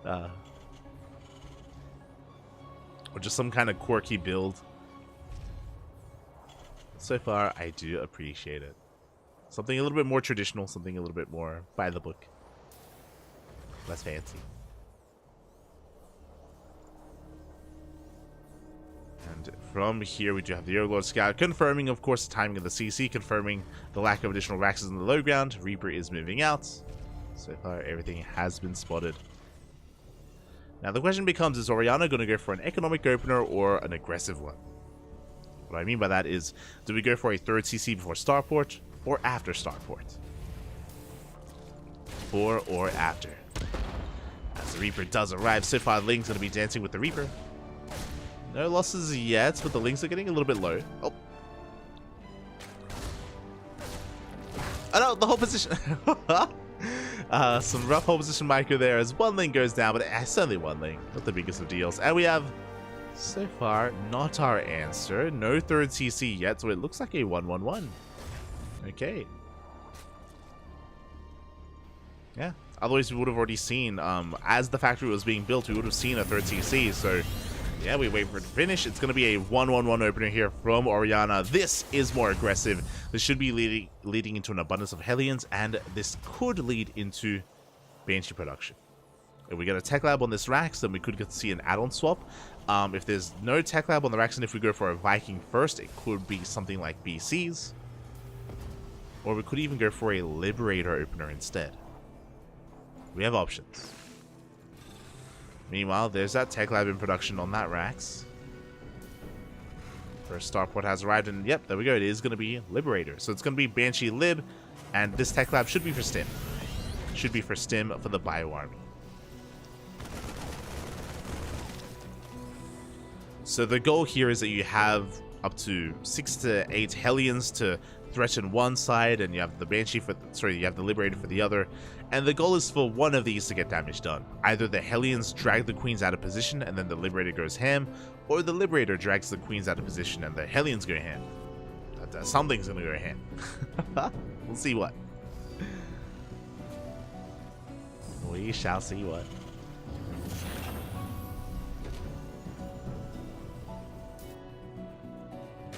Or just some kind of quirky build. So far, I do appreciate it. Something a little bit more traditional, something a little bit more by the book. Less fancy. And from here, we do have the Overlord Scout confirming, of course, the timing of the CC, confirming the lack of additional Raxes in the low ground. Reaper is moving out. So far, everything has been spotted. Now, the question becomes, is Oriana going to go for an economic opener or an aggressive one? What I mean by that is, do we go for a 3rd CC before Starport or after Starport? Before or after? As the Reaper does arrive, so far Ling's going to be dancing with the Reaper. No losses yet, but the Lings are getting a little bit low. Oh. Oh no, the whole position. Some rough whole position micro there as one Ling goes down, but it's only one Ling. Not the biggest of deals. And we have, so far, not our answer. No 3rd CC yet, so it looks like a 1-1-1. Okay. Yeah. Otherwise, we would have already seen, as the factory was being built, we would have seen a 3rd CC. So, yeah, we wait for it to finish. It's going to be a 1-1-1 opener here from Oriana. This is more aggressive. This should be leading into an abundance of Hellions, and this could lead into Banshee production. If we get a Tech Lab on this Rax, then we could get to see an add-on swap. If there's no Tech Lab on the Rax, and if we go for a Viking first, it could be something like BCs. Or we could even go for a Liberator opener instead. We have options. Meanwhile, there's that Tech Lab in production on that Rax. First Starport has arrived, and yep, there we go. It is going to be Liberator. So it's going to be Banshee Lib, and this Tech Lab should be for Stim. Should be for Stim for the Bio Army. So the goal here is that you have up to 6 to 8 Hellions to threaten one side, and you have the Banshee for you have the Liberator for the other, and the goal is for one of these to get damage done. Either the Hellions drag the Queens out of position and then the Liberator goes ham, or the Liberator drags the Queens out of position and the Hellions go ham. Something's gonna go ham. We'll see what. We shall see what.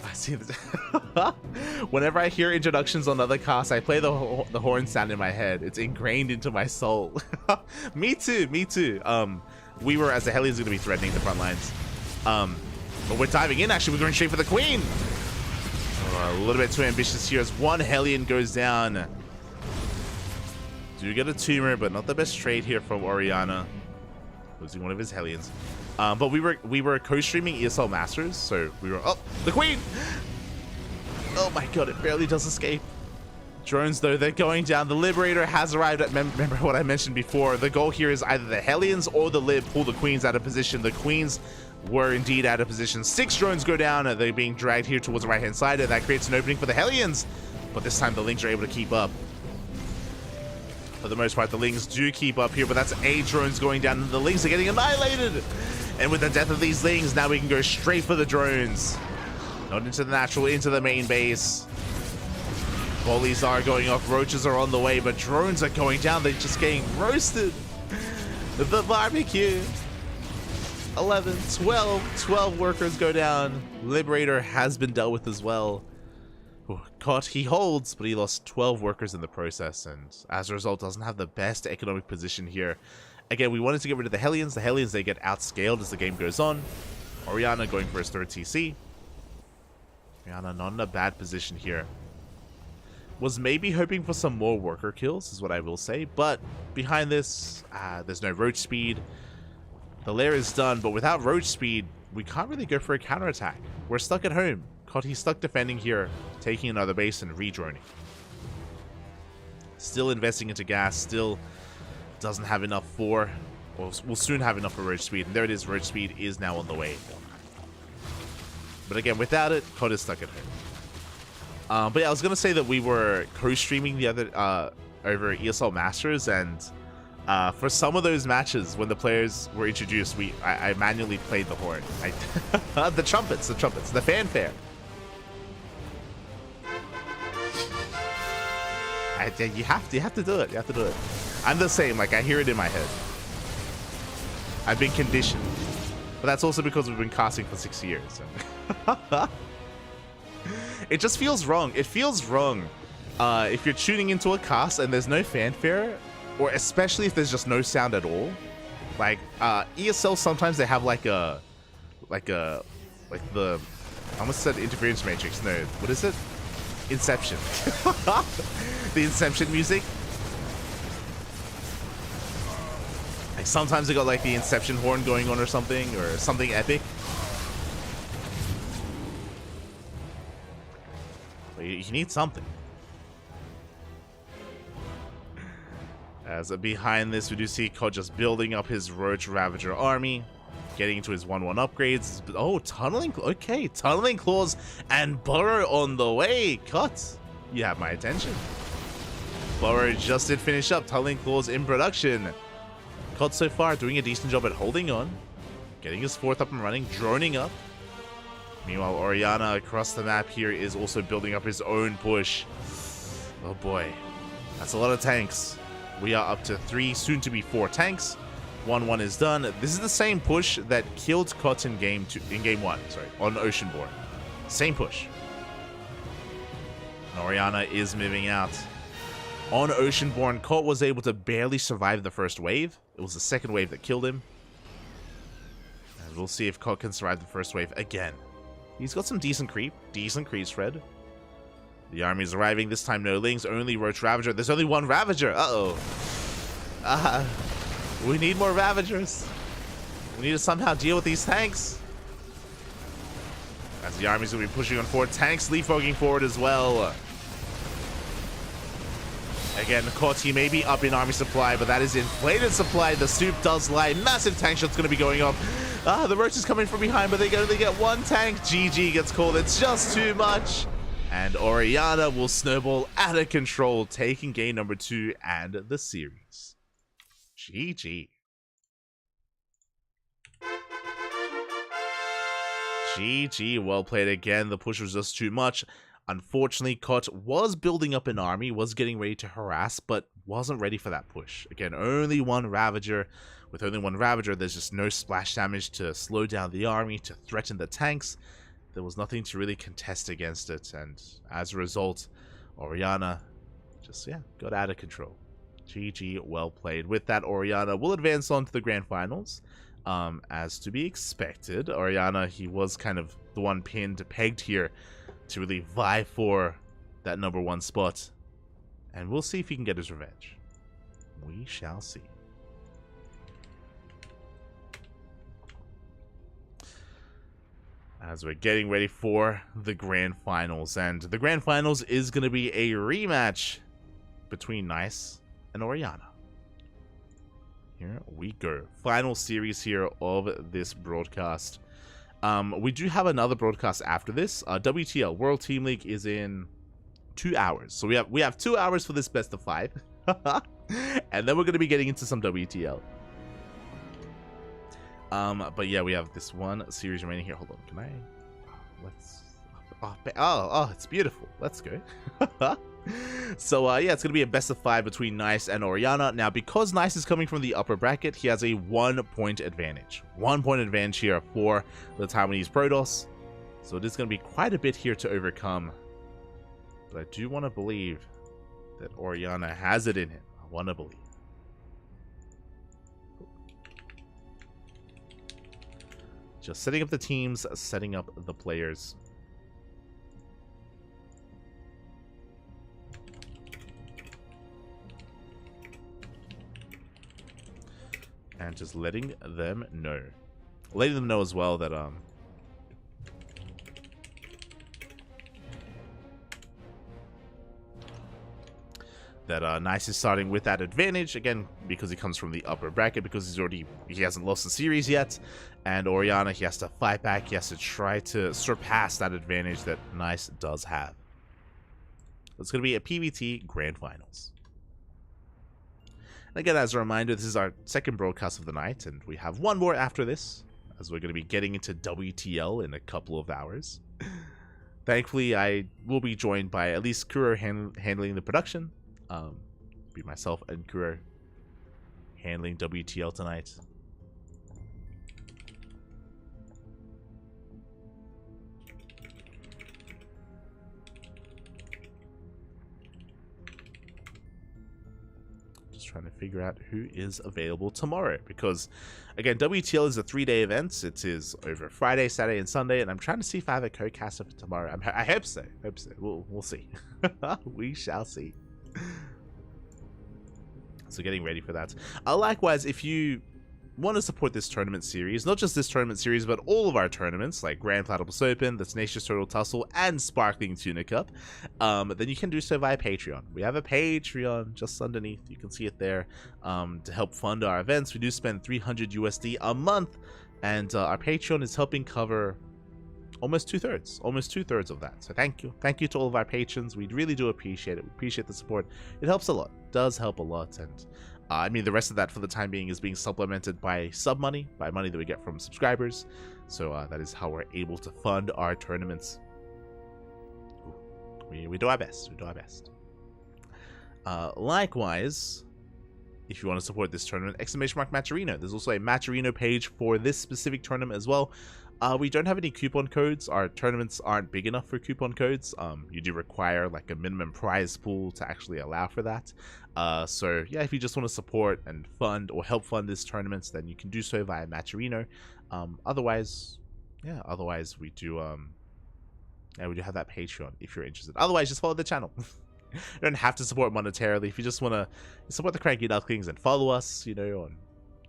I see this. Whenever I hear introductions on other casts, I play the horn sound in my head. It's ingrained into my soul. Me too, me too. We were, as the Hellions, going to be threatening the front lines. But we're diving in, actually. We're going straight for the Queen. A little bit too ambitious here as one Hellion goes down. Do get a tumor, but not the best trade here from Oriana. Losing one of his Hellions. But we were co-streaming ESL Masters, so we were... Oh, the Queen! Oh my god, it barely does escape. Drones, though, they're going down. The Liberator has arrived at... Remember what I mentioned before. The goal here is either the Hellions or the Lib pull the Queens out of position. The Queens were indeed out of position. 6 drones go down. They're being dragged here towards the right-hand side, and that creates an opening for the Hellions. But this time, the Lings are able to keep up. For the most part, the Lings do keep up here, but that's 8 drones going down, and the Lings are getting annihilated. And with the death of these Lings, now we can go straight for the drones. Not into the natural, into the main base. Volleys are going off, roaches are on the way, but drones are going down. They're just getting roasted. The barbecue. 11, 12 workers go down. Liberator has been dealt with as well. Caught, he holds, but he lost 12 workers in the process, and as a result doesn't have the best economic position here. Again, we wanted to get rid of the Hellions. The Hellions, they get outscaled as the game goes on. Oriana going for his 3rd TC. Oriana not in a bad position here. Was maybe hoping for some more worker kills, is what I will say, but behind this, there's no roach speed. The lair is done, but without roach speed, we can't really go for a counterattack. We're stuck at home. He's stuck defending here, taking another base and redroning. Still investing into gas, still doesn't have enough for, or will soon have enough for roach speed, and there it is, roach speed is now on the way. But again, without it, COD is stuck at home. But yeah, I was going to say that we were co-streaming the other, over ESL Masters, and For some of those matches when the players were introduced, I manually played the horn. The trumpets, the fanfare. You have to do it. You have to do it. I'm the same. Like, I hear it in my head. I've been conditioned, but that's also because we've been casting for 6 years. So. It just feels wrong. It feels wrong if you're tuning into a cast and there's no fanfare, or especially if there's just no sound at all. Like ESL, sometimes they have like the I almost said interference matrix. No, what is it? Inception. The Inception music. Like sometimes they got like the Inception horn going on or something epic. But you need something. As behind this, we do see Cod just building up his Roach Ravager army, getting into his 1-1 upgrades. Oh, tunneling. Okay, tunneling claws and burrow on the way. Cut. You have my attention. Burrow just did finish up. Tunneling claws in production. Cod so far doing a decent job at holding on, getting his 4th up and running, droning up. Meanwhile, Oriana across the map here is also building up his own push. Oh boy, that's a lot of tanks. We are up to 3, soon to be 4 tanks. 1-1 is done. This is the same push that killed Cot in game 1, sorry, on Oceanborn. Same push. And Oriana is moving out. On Oceanborn, Cot was able to barely survive the first wave. It was the second wave that killed him. And we'll see if Cot can survive the first wave again. He's got some decent creep spread. The army's arriving, this time no Lings, only Roach Ravager. There's only 1 Ravager. Uh-oh. We need more Ravagers. We need to somehow deal with these tanks. As the army's going to be pushing on forward. Tanks leapfrogging forward as well. Again, Corti may be up in army supply, but that is inflated supply. The soup does lie. Massive tank shot's going to be going off. The Roach is coming from behind, but they get 1 tank. GG gets called. It's just too much. And Oriana will snowball out of control, taking game number 2 and the series. GG. GG, well played again. The push was just too much. Unfortunately, Cot was building up an army, was getting ready to harass, but wasn't ready for that push. Again, only 1 Ravager. With only 1 Ravager, there's just no splash damage to slow down the army, to threaten the tanks. There was nothing to really contest against it, and as a result, Oriana just, got out of control. GG, well played. With that, Oriana will advance on to the grand finals. As to be expected, Oriana, he was kind of the one pegged here to really vie for that number 1 spot. And we'll see if he can get his revenge. We shall see. As we're getting ready for the grand finals. And the grand finals is going to be a rematch between Nice and Oriana. Here we go. Final series here of this broadcast. We do have another broadcast after this. WTL, World Team League, is in 2 hours. So we have 2 hours for this best of 5. And then we're going to be getting into some WTL. But yeah, we have this one series remaining here. Hold on, can I? Let's. Oh, it's beautiful. Let's go. So yeah, it's gonna be a best of 5 between Nice and Oriana. Now, because Nice is coming from the upper bracket, he has a 1-point advantage. 1-point advantage here for the Taiwanese Protoss. So it is gonna be quite a bit here to overcome. But I do want to believe that Oriana has it in him. I want to believe. Just setting up the teams, setting up the players. And just letting them know. Letting them know as well that Nice is starting with that advantage, again, because he comes from the upper bracket, because he hasn't lost the series yet, and Oriana, he has to fight back, he has to try to surpass that advantage that Nice does have. It's going to be a PVT Grand Finals. And again, as a reminder, this is our second broadcast of the night, and we have one more after this, as we're going to be getting into WTL in a couple of hours. Thankfully, I will be joined by at least Kuro handling the production. Be myself and Kuro handling WTL tonight. Trying to figure out who is available tomorrow, because again, WTL is a 3-day event. It is over Friday, Saturday, and Sunday, and I'm trying to see if I have a co-caster for tomorrow. I hope so. We'll see. We shall see. So getting ready for that. Likewise, if you want to support this tournament series, not just this tournament series, but all of our tournaments like Grand Platypus Open, the Tenacious Turtle Tussle, and Sparkling Tuna Cup, then you can do so via Patreon. We have a Patreon just underneath. You can see it there, to help fund our events. We do spend $300 USD a month, and our Patreon is helping cover almost two-thirds of that. So thank you to all of our patrons. We really do appreciate it. We appreciate the support. It helps a lot. It does help a lot. And I mean, the rest of that for the time being is being supplemented by sub money, by money that we get from subscribers. So that is how we're able to fund our tournaments. We do our best. We do our best. Likewise, if you want to support this tournament, !Matcherino. There's also a Matcherino page for this specific tournament as well. We don't have any coupon codes. Our tournaments aren't big enough for coupon codes. You do require like a minimum prize pool to actually allow for that. So yeah, if you just want to support and fund or help fund this tournaments, then you can do so via Matcherino. Otherwise we do have that Patreon if you're interested. Otherwise, just follow the channel. You don't have to support monetarily. If you just want to support the CranKy Ducklings and follow us, you know, on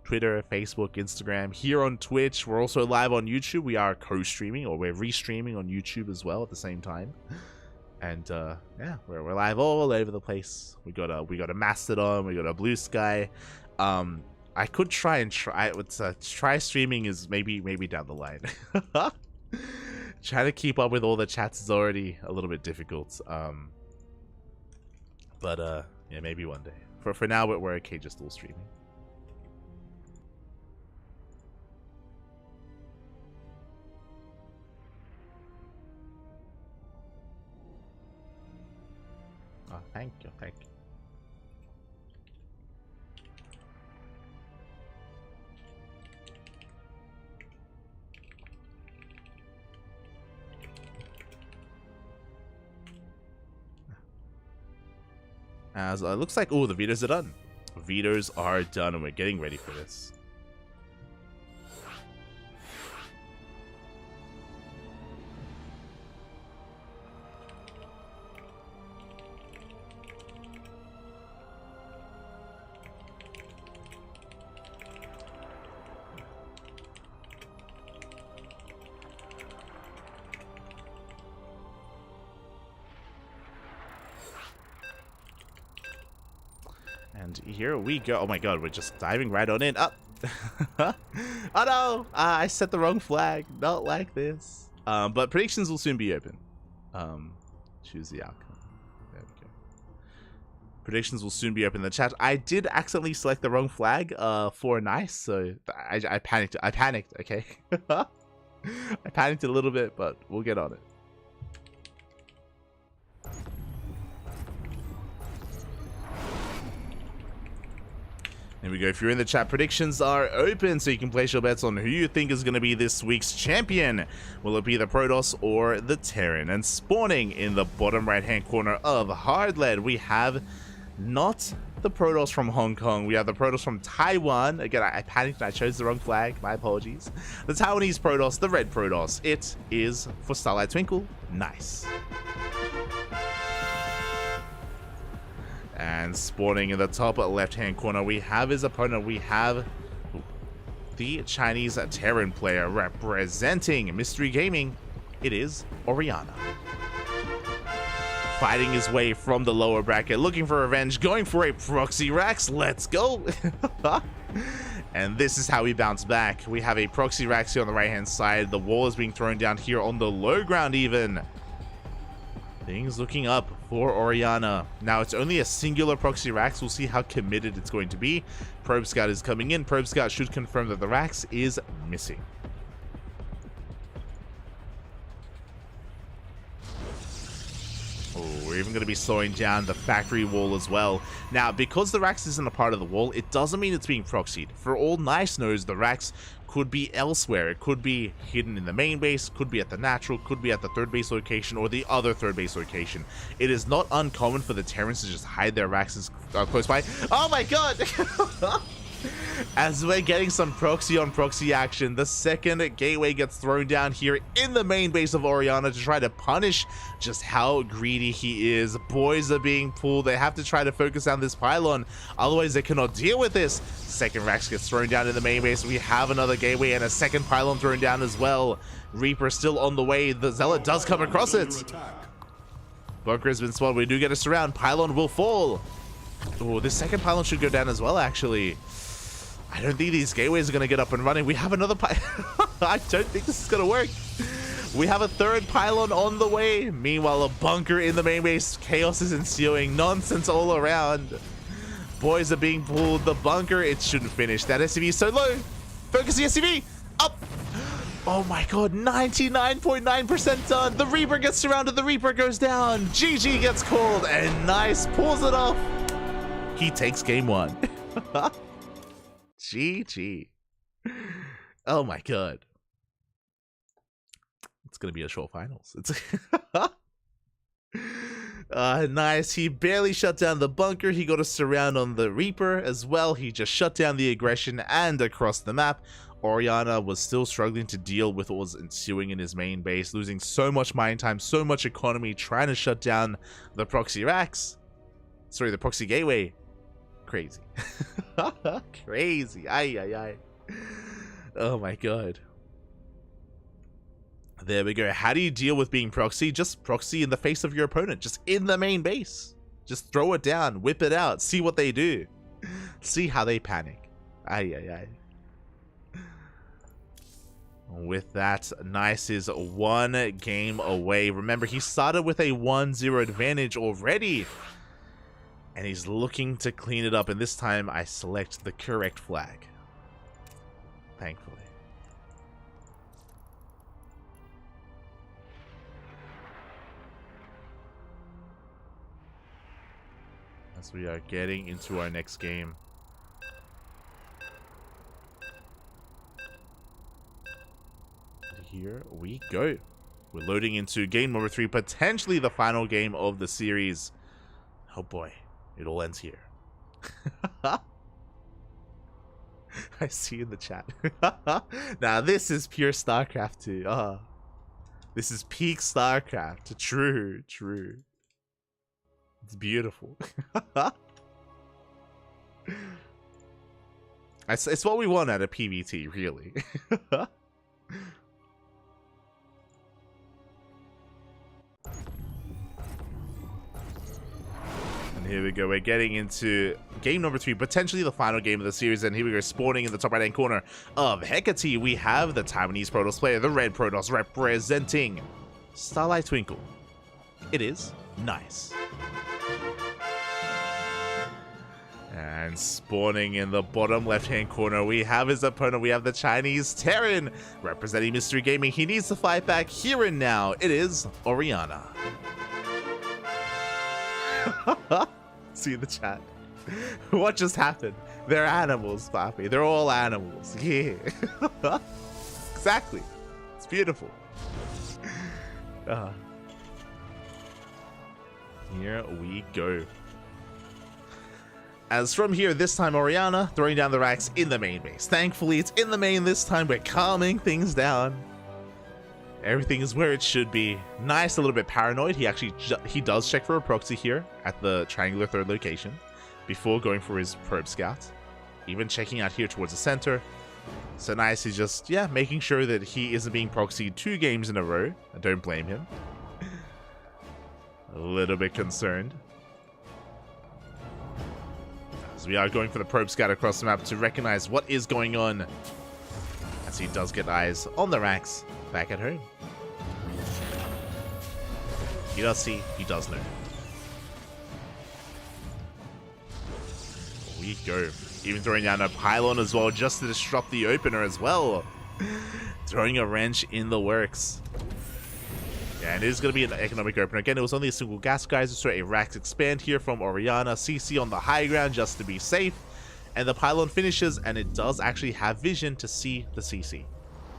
Twitter, Facebook, Instagram, here on Twitch. We're also live on YouTube. We are co-streaming, or we're restreaming on YouTube as well at the same time. And yeah, we're live all over the place. We got a Mastodon, we got a Blue Sky. I could try streaming is maybe down the line. Trying to keep up with all the chats is already a little bit difficult. But yeah, maybe one day. For now, we're okay just all streaming. Oh, thank you. As looks like, the vetoes are done. Vetoes are done, and we're getting ready for this. And here we go. Oh my god, we're just diving right on in. Up. Oh no! I set the wrong flag. Not like this. But predictions will soon be open. Choose the outcome. There we go. Predictions will soon be open in the chat. I did accidentally select the wrong flag for nice, so I panicked. Okay. I panicked a little bit, but we'll get on it. There we go. If you're in the chat, predictions are open, so you can place your bets on who you think is going to be this week's champion. Will it be the Protoss or the Terran? And spawning in the bottom right-hand corner of Hard Lead, we have not the Protoss from Hong Kong. We have the Protoss from Taiwan. Again, I panicked and I chose the wrong flag. My apologies. The Taiwanese Protoss, the red Protoss. It is for Starlight Twinkle. Nice. And spawning in the top left-hand corner, we have his opponent. We have the Chinese Terran player representing Mystery Gaming. It is Oriana. Fighting his way from the lower bracket, looking for revenge, going for a Proxy Rax. Let's go. And this is how we bounce back. We have a Proxy Rax here on the right-hand side. The wall is being thrown down here on the low ground even. Things looking up for Oriana. Now it's only a singular proxy Rax. We'll see how committed it's going to be. Probe Scout is coming in. Probe Scout should confirm that the Rax is missing. Oh, we're even going to be slowing down the factory wall as well. Now, because the Rax isn't a part of the wall, it doesn't mean it's being proxied. For all Nice knows, the Rax could be elsewhere. It could be hidden in the main base, could be at the natural, could be at the third base location, or the other third base location. It is not uncommon for the Terrans to just hide their Raxes close by. Oh my god! As we're getting some proxy on proxy action, the second gateway gets thrown down here in the main base of Oriana to try to punish just how greedy he is. Boys are being pulled. They have to try to focus on this pylon, otherwise they cannot deal with this. Second Rax gets thrown down in the main base. We have another gateway and a second pylon thrown down as well. Reaper still on the way. The Zealot does come across it. Bunker has been spotted. We do get a surround. Pylon will fall. Oh, this second pylon should go down as well, actually. I don't think these gateways are going to get up and running. We have another I don't think this is going to work. We have a third pylon on the way. Meanwhile, a bunker in the main base. Chaos is ensuing. Nonsense all around. Boys are being pulled. The bunker, it shouldn't finish. That SCV is so low. Focus the SCV. Up. Oh my god, 99.9% done. The Reaper gets surrounded. The Reaper goes down. GG gets called. And Nice pulls it off. He takes game 1. GG. Oh my god. It's gonna be a short finals. It's Nice. He barely shut down the bunker. He got a surround on the Reaper as well. He just shut down the aggression and across the map. Oriana was still struggling to deal with what was ensuing in his main base, losing so much mine time, so much economy, trying to shut down the proxy Rax. Sorry, the proxy gateway. Crazy. Crazy. Ay. Oh my god. There we go. How do you deal with being proxy? Just proxy in the face of your opponent. Just in the main base. Just throw it down. Whip it out. See what they do. See how they panic. Ay. With that, Nice is 1 game away. Remember, he started with a 1-0 advantage already. And he's looking to clean it up, and this time I select the correct flag. Thankfully. As we are getting into our next game. Here we go. We're loading into game number 3, potentially the final game of the series. Oh boy. It all ends here. I see in the chat. Now this is pure StarCraft 2. This is peak StarCraft. True. It's beautiful. It's what we want out of PvT, really. Here we go. We're getting into game number 3, potentially the final game of the series. And here we go, spawning in the top right-hand corner of Hecate. We have the Taiwanese Protoss player, the red Protoss, representing Starlight Twinkle. It is Nice. And spawning in the bottom left-hand corner, we have his opponent. We have the Chinese Terran, representing Mystery Gaming. He needs to fight back here and now. It is Oriana. See the chat. What just happened? They're animals, Papi. They're all animals. Yeah. Exactly. It's beautiful. Here we go. As from here, this time Oriana throwing down the Rax in the main base. Thankfully, it's in the main this time. We're calming things down. Everything is where it should be. Nice, a little bit paranoid. He does check for a proxy here at the triangular third location before going for his probe scout. Even checking out here towards the center. So Nice is just, making sure that he isn't being proxied 2 games in a row. I don't blame him. A little bit concerned. As we are going for the probe scout across the map to recognize what is going on. As he does get eyes on the Rax back at home. He does see, he does know. we go. Even throwing down a pylon as well, just to disrupt the opener as well. Throwing a wrench in the works. Yeah, and it is going to be an economic opener. Again, it was only a single gas geyser, so a Rax expand here from Oriana. CC on the high ground just to be safe. And the pylon finishes, and it does actually have vision to see the CC.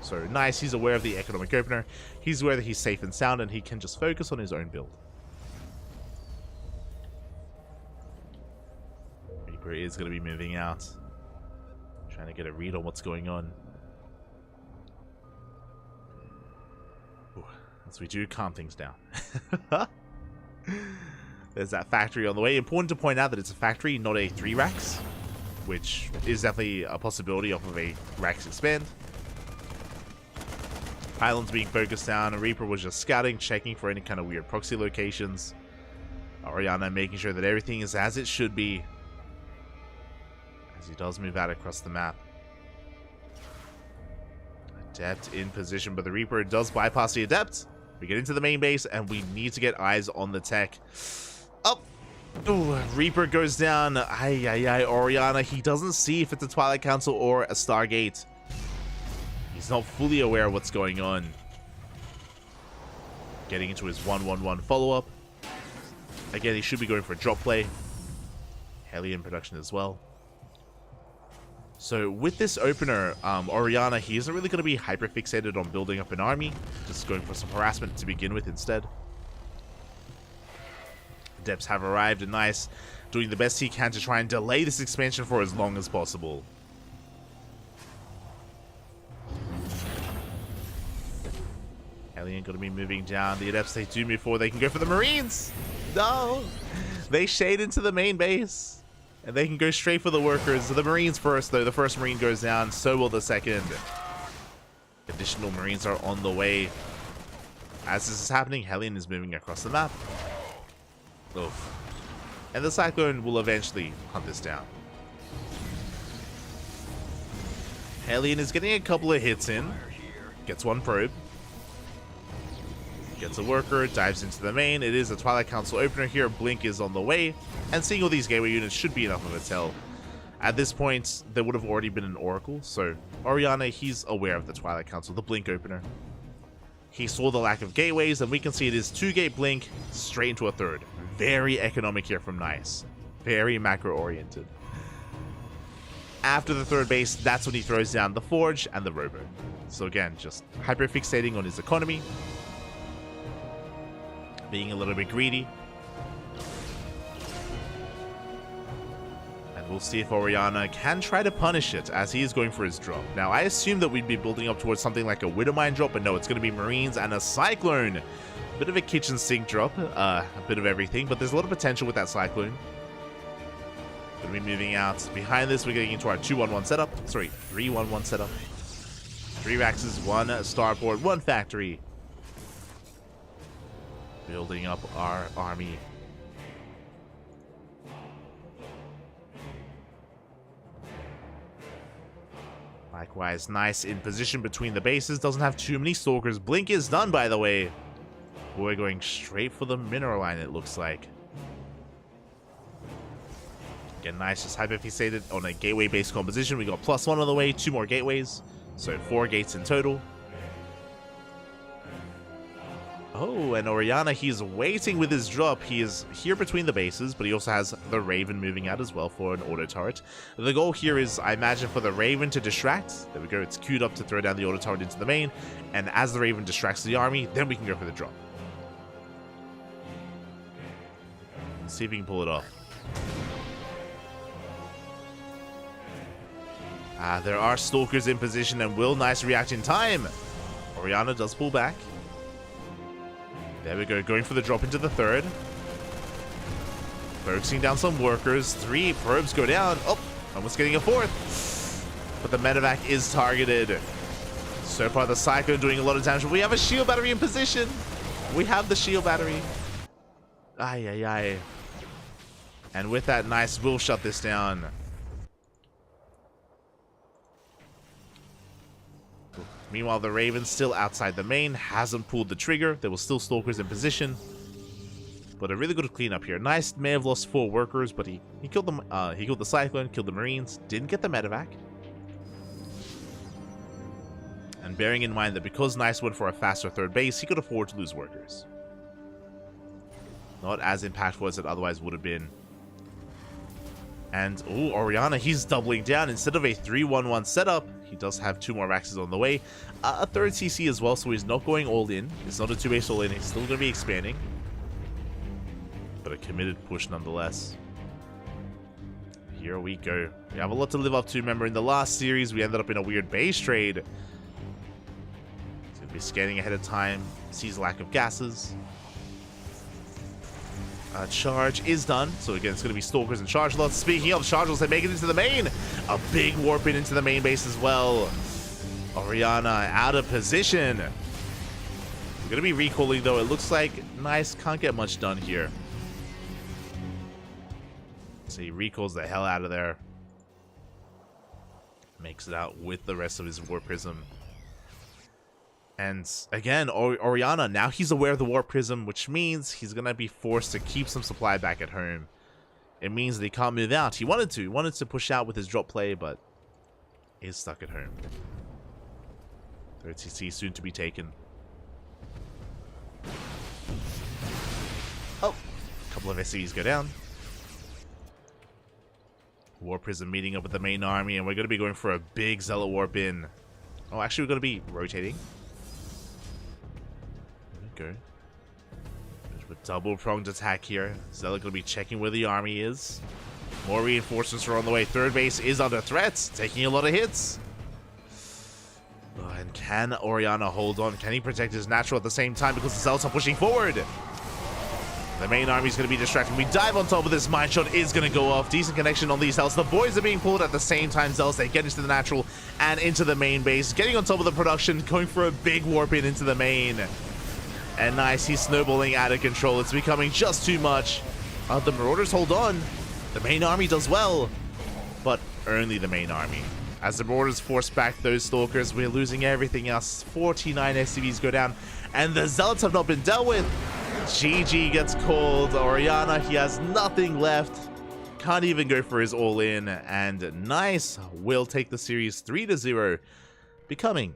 So nice, he's aware of the economic opener. He's aware that he's safe and sound, and he can just focus on his own build. Reaper is going to be moving out. Trying to get a read on what's going on. Ooh, as we do calm things down. There's that factory on the way. Important to point out that it's a factory, not a 3 Rax, which is definitely a possibility off of a Rax expand. Pylon's being focused down. Reaper was just scouting, checking for any kind of weird proxy locations. Oriana making sure that everything is as it should be, as he does move out across the map. Adept in position, but the Reaper does bypass the Adept. We get into the main base, and we need to get eyes on the tech. Up. Ooh, Reaper goes down. Oriana, he doesn't see if it's a Twilight Council or a Stargate. He's not fully aware of what's going on. Getting into his 1-1-1 follow-up. Again, he should be going for a drop play. Hellion production as well. So with this opener, Oriana, he isn't really going to be hyper-fixated on building up an army. Just going for some harassment to begin with instead. Adepts have arrived, and nice. Doing the best he can to try and delay this expansion for as long as possible. Alien going to be moving down. The Adepts, they do move forward. They can go for the Marines. No. They shade into the main base. And they can go straight for the workers. The Marines first, though. The first Marine goes down. So will the second. Additional Marines are on the way. As this is happening, Hellion is moving across the map. Oof. And the Cyclone will eventually hunt this down. Hellion is getting a couple of hits in. Gets one probe. Gets a worker, dives into the main. It is a Twilight Council opener here. Blink is on the way. And seeing all these gateway units should be enough of a tell. At this point, there would have already been an Oracle. So, Oriana, he's aware of the Twilight Council, the Blink opener. He saw the lack of gateways, and we can see it is 2-gate Blink straight into a third. Very economic here from Nice. Very macro-oriented. After the third base, that's when he throws down the Forge and the Robo. So again, just hyper-fixating on his economy. Being a little bit greedy. And we'll see if Oriana can try to punish it as he is going for his drop. Now, I assume that we'd be building up towards something like a Widowmine drop, but no, it's going to be Marines and a Cyclone. Bit of a kitchen sink drop, a bit of everything, but there's a lot of potential with that Cyclone. Going to be moving out. Behind this, we're getting into our 2-1-1 setup. Sorry, 3-1-1 setup. 3 Raxes, 1 starport, 1 factory. Building up our army. Likewise, nice in position between the bases. Doesn't have too many stalkers. Blink is done, by the way. We're going straight for the mineral line, it looks like. Again, nice, just hyper-fixated on a gateway-based composition. We got +1 on the way, 2 more gateways. So 4 gates in total. Oh, and Oriana, he's waiting with his drop. He is here between the bases, but he also has the Raven moving out as well for an auto turret. The goal here is, I imagine, for the Raven to distract. There we go, it's queued up to throw down the auto turret into the main. And as the Raven distracts the army, then we can go for the drop. Let's see if we can pull it off. There are Stalkers in position, and will nice react in time. Oriana does pull back. There we go, going for the drop into the third. Focusing down some workers. 3 probes go down. Oh, almost getting a 4th. But the medevac is targeted. So far, the Cyclone doing a lot of damage. We have a shield battery in position. We have the shield battery. Ay. And with that, nice, we'll shut this down. Meanwhile, the Raven still outside the main, hasn't pulled the trigger. There were still Stalkers in position. but a really good cleanup here. Nice, may have lost 4 workers, but he killed them. He killed the Cyclone, killed the Marines, didn't get the medevac. And bearing in mind that because Nice went for a faster third base, he could afford to lose workers. Not as impactful as it otherwise would have been. And, oh, Oriana, he's doubling down. Instead of a 3-1-1 setup, he does have 2 more Maxes on the way. A third CC as well, so he's not going all in. It's not a 2-base all in. He's still going to be expanding. But a committed push nonetheless. Here we go. We have a lot to live up to. Remember, in the last series, we ended up in a weird base trade. He's going to be scanning ahead of time. Sees lack of gases. Charge is done. So again, it's going to be Stalkers and Charge lots. Speaking of Charge lots, they make it into the main. A big warp in into the main base as well. Oriana out of position. We're going to be recalling though. It looks like Nice can't get much done here. So he recalls the hell out of there. Makes it out with the rest of his Warp Prism. And again, Oriana, now he's aware of the Warp Prism, which means he's going to be forced to keep some supply back at home. It means that he can't move out. He wanted to push out with his drop play, but is stuck at home. Third CC soon to be taken. Oh, a couple of SCVs go down. Warp Prism meeting up with the main army, and we're going to be going for a big Zealot Warp in. Oh, actually, we're going to be rotating. Go. There's a double-pronged attack here. Zealot going to be checking where the army is. More reinforcements are on the way. Third base is under threat, taking a lot of hits. Oh, and can Oriana hold on? Can he protect his natural at the same time because the Zealots are pushing forward? The main army is going to be distracted. We dive on top of this. Mine shot is going to go off. Decent connection on these Zealots. The boys are being pulled at the same time. Zealots, they get into the natural and into the main base. Getting on top of the production, going for a big warp in into the main. And Nice, he's snowballing out of control. It's becoming just too much. The Marauders hold on. The main army does well, but only the main army. As the Marauders force back those Stalkers, we're losing everything else. 49 SCVs go down, and the Zealots have not been dealt with. GG gets called. Oriana, he has nothing left. Can't even go for his all-in, and Nice will take the series 3-0, becoming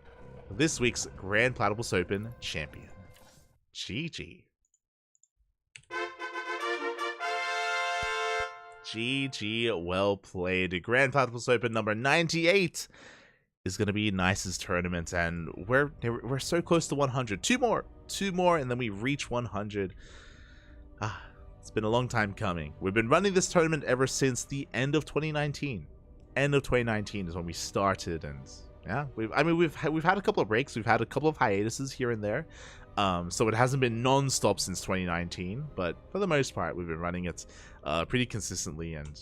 this week's Grand Platypus Open champion. GG. GG, well played. Grand Platypus Open number 98 is going to be Nice's tournament, and we're so close to 100. Two more, and then we reach 100. It's been a long time coming. We've been running this tournament ever since the end of 2019. End of 2019 is when we started, and yeah, we've had a couple of breaks. We've had a couple of hiatuses here and there. So it hasn't been non-stop since 2019, but for the most part, we've been running it pretty consistently, and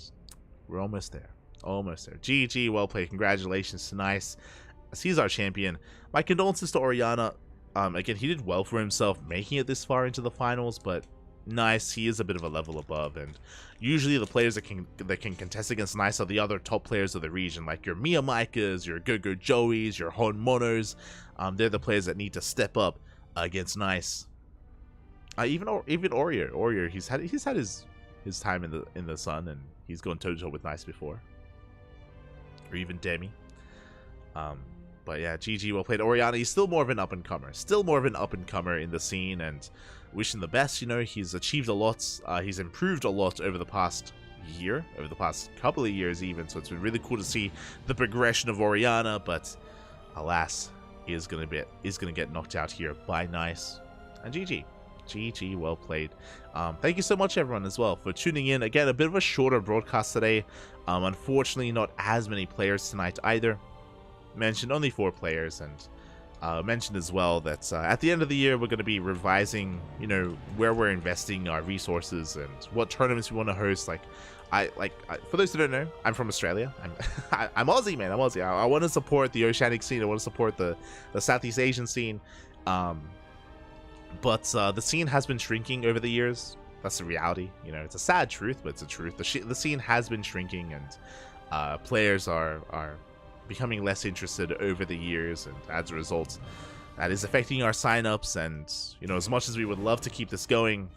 we're almost there. Almost there. GG, well played. Congratulations to Nice, as he's our champion. My condolences to Oriana. Again, he did well for himself making it this far into the finals, but Nice, he is a bit of a level above, and usually the players that can contest against Nice are the other top players of the region, like your Mia Micahs, your Go-Go Joeys, your Hon Monos. They're the players that need to step up against Nice. Even Oreo, he's had his time in the sun, and he's gone toe-to-toe with Nice before. Or even Demi. But yeah, GG, well played. Oriana, he's still more of an up-and-comer. In the scene, and wish him the best. You know, he's achieved a lot. He's improved a lot over the past year, over the past couple of years even, so it's been really cool to see the progression of Oriana, but alas, he is gonna get knocked out here by Nice. And GG, well played. Thank you so much everyone as well for tuning in. Again, a bit of a shorter broadcast today. Unfortunately, not as many players tonight either. Mentioned only 4 players, and mentioned as well that at the end of the year we're going to be revising, you know, where we're investing our resources and what tournaments we want to host. For those who don't know, I'm from Australia. I'm Aussie, man. I'm Aussie. I want to support the oceanic scene. I want to support the Southeast Asian scene. But the scene has been shrinking over the years. That's the reality. You know, it's a sad truth, but it's a truth. The scene has been shrinking, and players are becoming less interested over the years, and as a result, that is affecting our signups. And you know, as much as we would love to keep this going,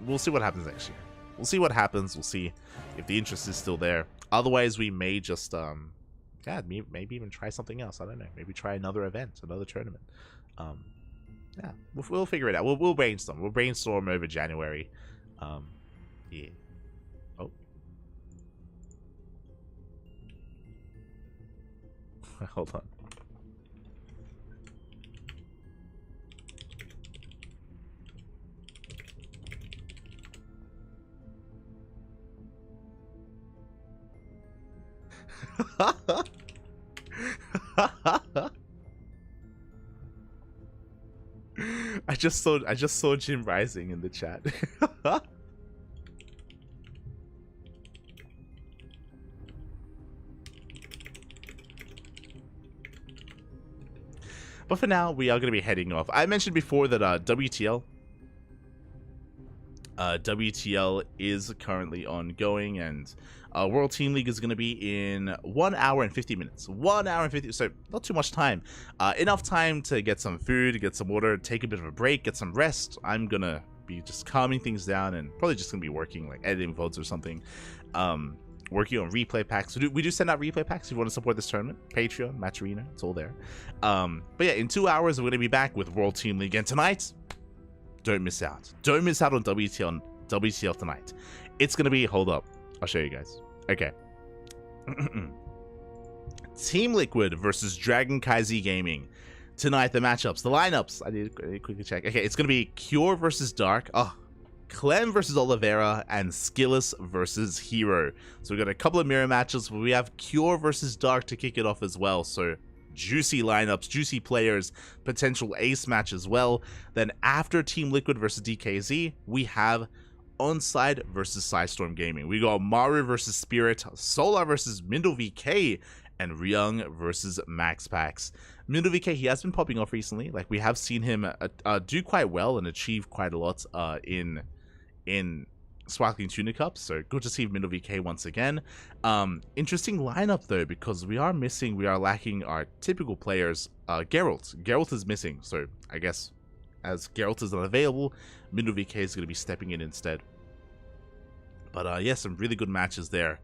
we'll see what happens next year. We'll see what happens. We'll see if the interest is still there. Otherwise, we may just yeah, maybe even try something else. I don't know. Maybe try another event, another tournament. Yeah, we'll figure it out. We'll brainstorm. We'll brainstorm over January. Yeah. Oh. Hold on. I just saw Jim Rising in the chat. But for now, we are going to be heading off. I mentioned before that WTL is currently ongoing, and World Team League is going to be in 1 hour and 50 minutes. 1 hour and 50, so not too much time. Enough time to get some food, get some water, take a bit of a break, get some rest. I'm going to be just calming things down and probably just going to be working, like editing VODs or something. Working on replay packs. We do send out replay packs if you want to support this tournament. Patreon, Match Arena, it's all there. But yeah, in 2 hours, we're going to be back with World Team League. And tonight, don't miss out. Don't miss out on WTL tonight. It's going to be, hold up, I'll show you guys. Okay. Team Liquid versus Dragon Kaizi Gaming. Tonight, the matchups, the lineups. I need to quickly check. Okay, it's going to be Cure versus Dark. Oh, Clem versus Oliveira, and Skillis versus Hero. So we've got a couple of mirror matches, but we have Cure versus Dark to kick it off as well. So juicy lineups, juicy players, potential ace match as well. Then after Team Liquid versus DKZ, we have Onside versus Psystorm Gaming. We got Maru versus Spirit, Solar versus Mindle VK, and Ryung versus Max Pax. Mindle VK, he has been popping off recently. Like, we have seen him do quite well and achieve quite a lot in Sparkling Tuna Cups, so good to see Mindle VK once again. Interesting lineup though, because we are lacking our typical players. Geralt is missing, so I guess as Geralt is not available, Mindle VK is going to be stepping in instead. But yeah, some really good matches there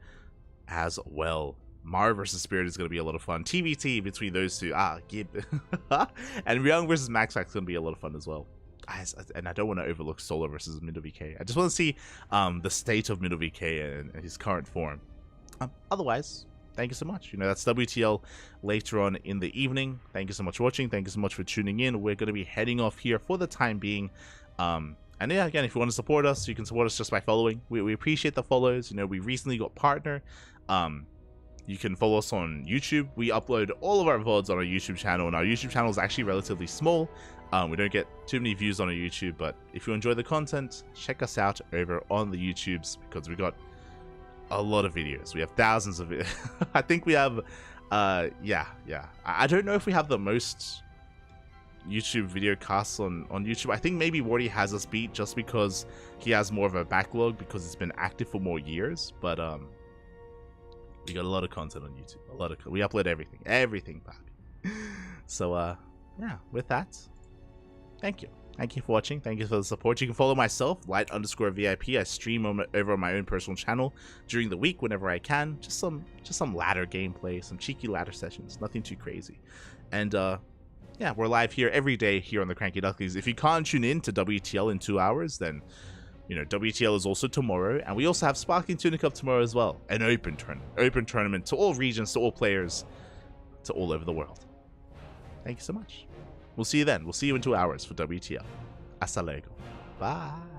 as well. Mara versus Spirit is going to be a lot of fun. TVT between those two, Gib. And Ryung versus Max Pax is going to be a lot of fun as well. And I don't want to overlook Solar versus Mindle VK. I just want to see the state of Mindle VK and his current form. Otherwise, thank you so much. You know, that's WTL later on in the evening. Thank you so much for watching. Thank you so much for tuning in. We're going to be heading off here for the time being. And yeah, again, if you want to support us, you can support us just by following. We appreciate the follows. You know, we recently got partner. You can follow us on YouTube. We upload all of our VODs on our YouTube channel, and our YouTube channel is actually relatively small. We don't get too many views on our YouTube, but if you enjoy the content, check us out over on the YouTubes, because we got a lot of videos. We have thousands of it. I think we have, yeah. I don't know if we have the most YouTube video casts on YouTube. I think maybe Wardy has us beat just because he has more of a backlog because it's been active for more years, but we got a lot of content on YouTube. We upload everything back. So yeah, with that, thank you for watching. Thank you for the support. You can follow myself, light_VIP. I stream over on my own personal channel during the week whenever I can. Just some ladder gameplay, some cheeky ladder sessions, nothing too crazy. And yeah, we're live here every day here on the CranKy Ducklings. If you can't tune in to WTL in 2 hours, then you know, WTL is also tomorrow, and we also have Sparkling Tuna Cup tomorrow as well. An open tournament to all regions, to all players, to all over the world. Thank you so much. We'll see you then. We'll see you in 2 hours for WTL. Hasta luego. Bye.